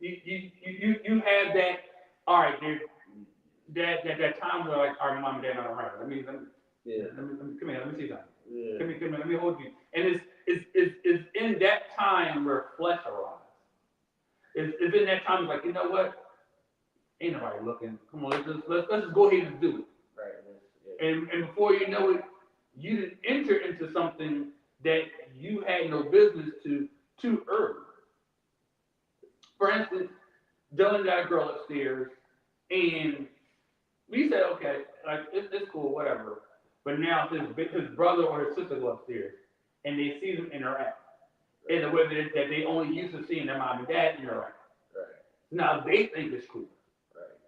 S1: You have that. All right, dude. That time where like our mom and dad not around. Let me come here. Let me see something.
S2: Yeah.
S1: Come here. Let me hold you. And it's in that time where flesh arrives. It's in that time like, you know what? Ain't nobody looking. Come on, let's just go ahead and do it.
S2: Right.
S1: And before you know it, you didn't enter into something that you had no business to too early. For instance, Dylan got a girl upstairs, and we said, okay, like, it's cool, whatever. But now his brother or his sister go upstairs, and they see them interact. In a way that they only used to seeing their mom and dad interact.
S2: Right.
S1: Now they think it's cool.
S2: Right.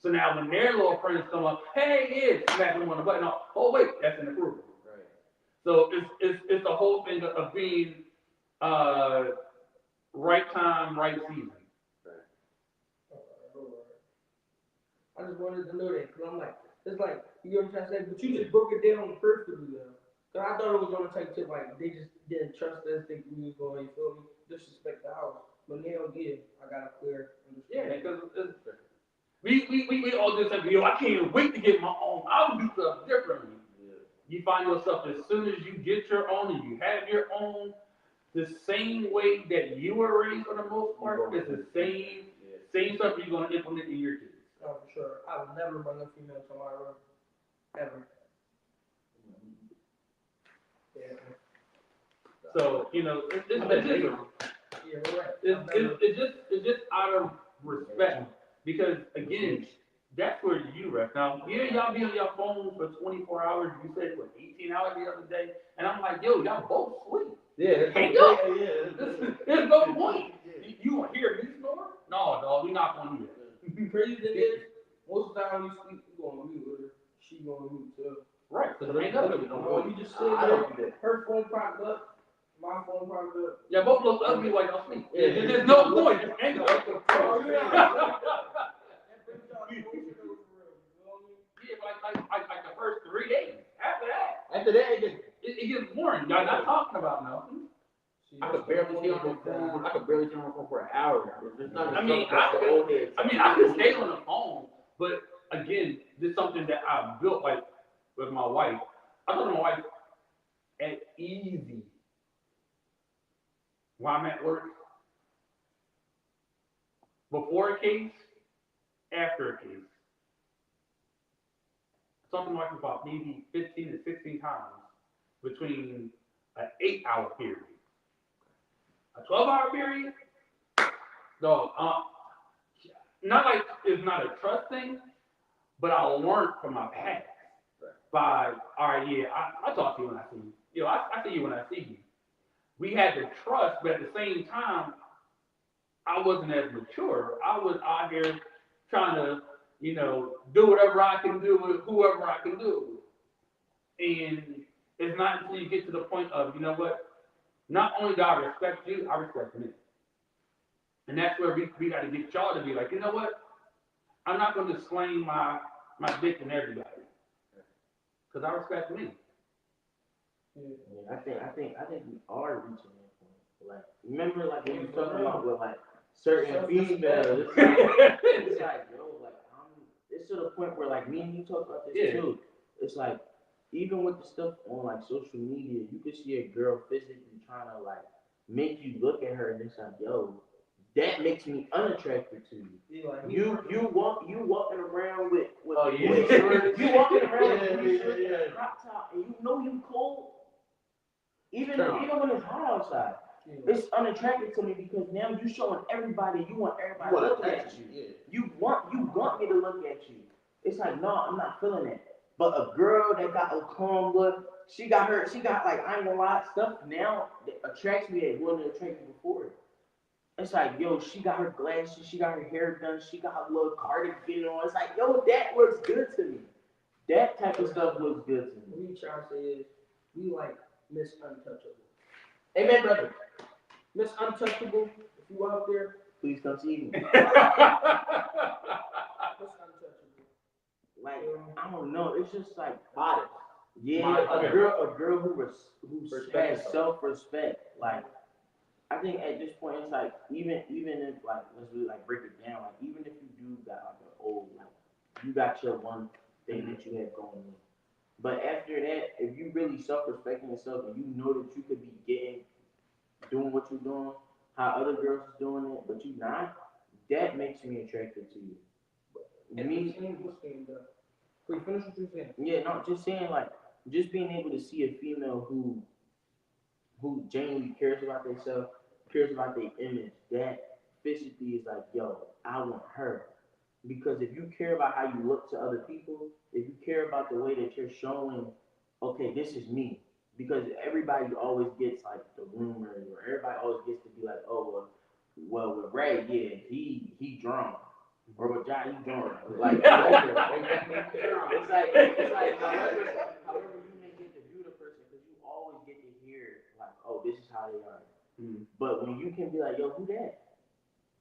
S1: So now when their little friends come up, hey, it's smack them on the butt. No, oh wait, that's an approval.
S2: Right.
S1: So it's the whole thing of being right time, right season.
S4: I just wanted to know that, because I'm like, it's like, you know what I'm trying to say? But you just broke it down perfectly, though. Because I thought it was going to take tip, like, they just didn't trust us, think we was going, you feel me? Disrespect the house. But now, yeah, I got a clear
S1: Yeah,
S4: understanding.
S1: because we all just like, yo, I can't wait to get my own. I'll do stuff differently.
S2: Yeah.
S1: You find yourself as soon as you get your own and you have your own, the same way that you were raised for the most part, it's the same stuff you're going to implement in your kids.
S4: Oh, for sure. I would never bring a female to my room. Ever. Yeah.
S1: So, you know, it's just,
S4: Yeah, we're right.
S1: it's just out of respect. Because, again, that's where you rest. Now, yeah, y'all be on your phone for 24 hours. You said, what, 18 hours the other day? And I'm like, yo, y'all both sleep.
S2: Yeah.
S1: Hang up. There's no point. You want to hear me snore? No, dog, we not going to do that.
S4: Crazy thing is, most of the time when you sleep, you go on mute with her. She go on mute too.
S1: Right, so hang up.
S4: You just sit
S2: I don't do
S4: there, her phone propped up, my phone propped up.
S1: Yeah, both look ugly while y'all sleep.
S2: Yeah.
S1: There's no point. Just hang up.
S4: Oh, yeah.
S1: Yeah, like the first 3 days. After that,
S2: After that,
S1: it gets boring. Y'all not talking about nothing.
S2: I could barely stay on the phone. I could barely stay on the phone for an hour. It's not
S1: I mean, I can stay on the phone, but again, this is something that I built like with my wife. I told my wife at easy while I'm at work, before a case, after a case. Something like about maybe 15 to 16 times between an 8-hour period. A 12-hour period? No, not like it's not a trust thing, but I learned from my past. By, all right, yeah, I talk to you when I see you. You know, I see you when I see you. We had the trust, but at the same time, I wasn't as mature. I was out here trying to, you know, do whatever I can do with whoever I can do. And it's not until you get to the point of, you know what, not only do I respect you, I respect me. And that's where we got to get y'all to be like, you know what, I'm not going to slang my dick in everybody. Because I respect me.
S3: Yeah, I think we are reaching that point. Like, remember, like, when you were talking about with, like, certain females, it's like, yo, like, it's to the point where, like, me and you talk about this too. It's like, even with the stuff on, like, social media, you can see a girl physically trying to, like, make you look at her, and it's like, yo, that makes me unattracted to you. You walking around with you walking around with a crop top, and you know you cold. Even when it's hot outside, it's unattractive to me because now you showing everybody you want everybody to look at you.
S2: Yeah.
S3: You want me to look at you. It's like, no, I'm not feeling that. But a girl that got a calm look, she got like, I ain't gonna lie, stuff now that attracts me that wouldn't attract me before. It's like, yo, she got her glasses, she got her hair done, she got her little cardigan on. It's like, yo, that looks good to me. That type of stuff looks good to me.
S4: What we trying to say is, we like Miss Untouchable.
S2: Amen, brother.
S4: Miss Untouchable, if you out there,
S3: Please come see me.
S4: Miss Untouchable.
S3: Like, I don't know, it's just like
S2: Modest.
S3: yeah,
S1: Okay.
S3: a girl who
S2: Respect
S3: has self-respect. Like, I think at this point it's like even if like let's really like break it down. Like, even if you do got like an old, like you got your one thing that you have going on, but after that, if you really self-respecting yourself and you know that you could be doing what you're doing, how other girls is doing it, but you not, that makes me attracted to you. Me,
S4: Wait, finish what you're saying.
S3: yeah, no, just saying, like, just being able to see a female who genuinely cares about themselves, cares about their image, that physically is like, yo, I want her. Because if you care about how you look to other people, if you care about the way that you're showing, okay, this is me. Because everybody always gets like the rumors, or everybody always gets to be like, oh, well with Ray, yeah, he drunk, or with John, he drunk. Like, it's like however you may get to view the person, because you always get to hear like, oh, this is how they are.
S1: Mhm.
S3: But when you can be like, yo, who that?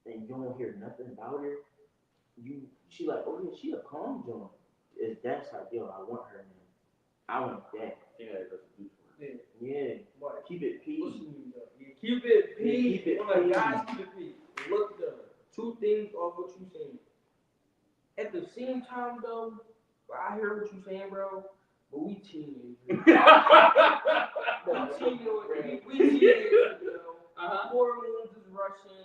S3: And you don't hear nothing about her, she like, oh yeah, she a calm joint. That's like, yo, I want her, man. I want that.
S2: Yeah, that's a good one.
S3: Yeah.
S4: But
S3: Keep it peace.
S4: listen to me though. Yeah, keep it peace.
S3: Keep it
S4: Like,
S3: peace.
S4: guys, keep it peace. Look though, two things off what you saying. At the same time though, I hear what you saying, bro. But we teenagers. We teenagers, you know. Hormones is rushing.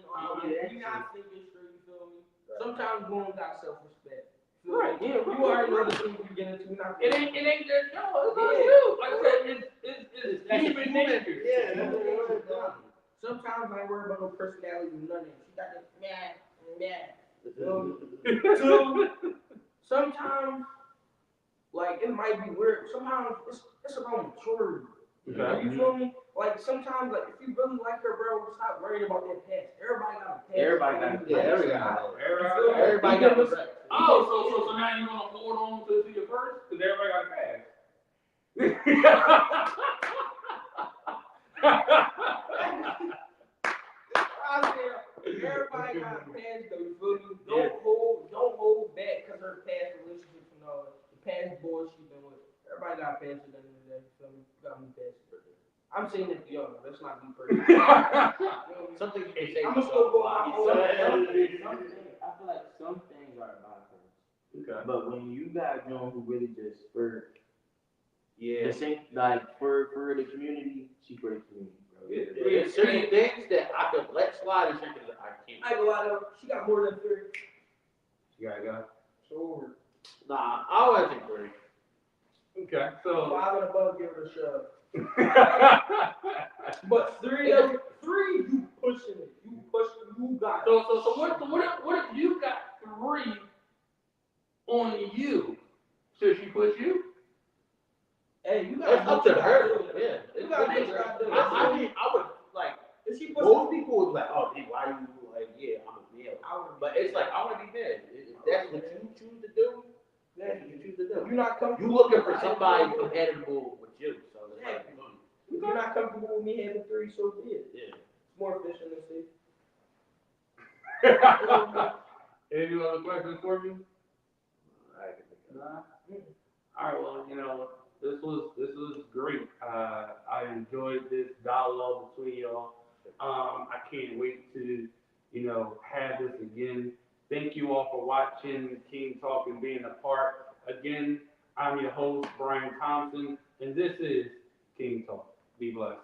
S4: We not thinking straight. You feel me? Sometimes women got self-respect.
S1: Right,
S3: yeah,
S4: You already know the things you get into. Not
S1: It ain't just no, it's not
S4: Yeah.
S1: you. Like I said, it's human nature.
S2: Yeah, that's what it is.
S4: Sometimes I ain't worry about no personality or nothing. She got this mad. Sometimes, like, it might be weird. Sometimes it's about maturity.
S1: Okay.
S4: You feel me? Like, sometimes, like, if you really like her, bro, stop worrying about that past. Everybody got a past.
S3: Everybody got a
S2: Yeah,
S1: Everybody-
S2: everybody got respect.
S1: Oh, so now you're gonna hold on to your first? Because everybody got a pass.
S4: I said, everybody got a past, though. You feel me? Don't hold back because her past relationships and all that. The past boys she been with. Everybody got a past at the end of the day. You feel me? You got me past. I'm saying it to y'all. That's not me personally.
S2: Something you can say.
S4: I'm just gonna go on my own.
S3: I feel like some things are bypassed.
S1: Okay.
S3: But when you got Joan who really just for
S2: Yeah.
S3: the same, like for the community, she for the community, bro.
S2: There's certain things that I could let slide and certain things that I can't.
S4: I ain't gonna lie though. She got more than 3.
S1: You gotta go.
S4: So
S2: Nah, I wasn't three.
S1: Okay, so.
S4: 5 and above, give it a shove. But 3, you pushing it. You pushing. You got it.
S1: So what if you got 3 on you? Should she push you?
S4: Hey, you got
S2: It's up to her. Yeah.
S4: You gotta do what you gotta do.
S2: I mean, I would like.
S4: If she push
S2: Most people would be like, oh, dude, why you like? Yeah, I'm a male.
S4: I would.
S2: But it's like I want to be mad. If that's what you choose to do, that's what you choose to do.
S4: You're not comfortable.
S2: You looking for somebody compatible with you, so it's like,
S4: If you're not comfortable with me having 3, so be it.
S2: yeah.
S4: It's more efficient than 6.
S1: Any other questions for me? Nah. All right. Well, this was great. I enjoyed this dialogue between y'all. I can't wait to, have this again. Thank you all for watching King Talk and being a part. Again, I'm your host, Brian Thompson, and this is King Talk. Be blessed.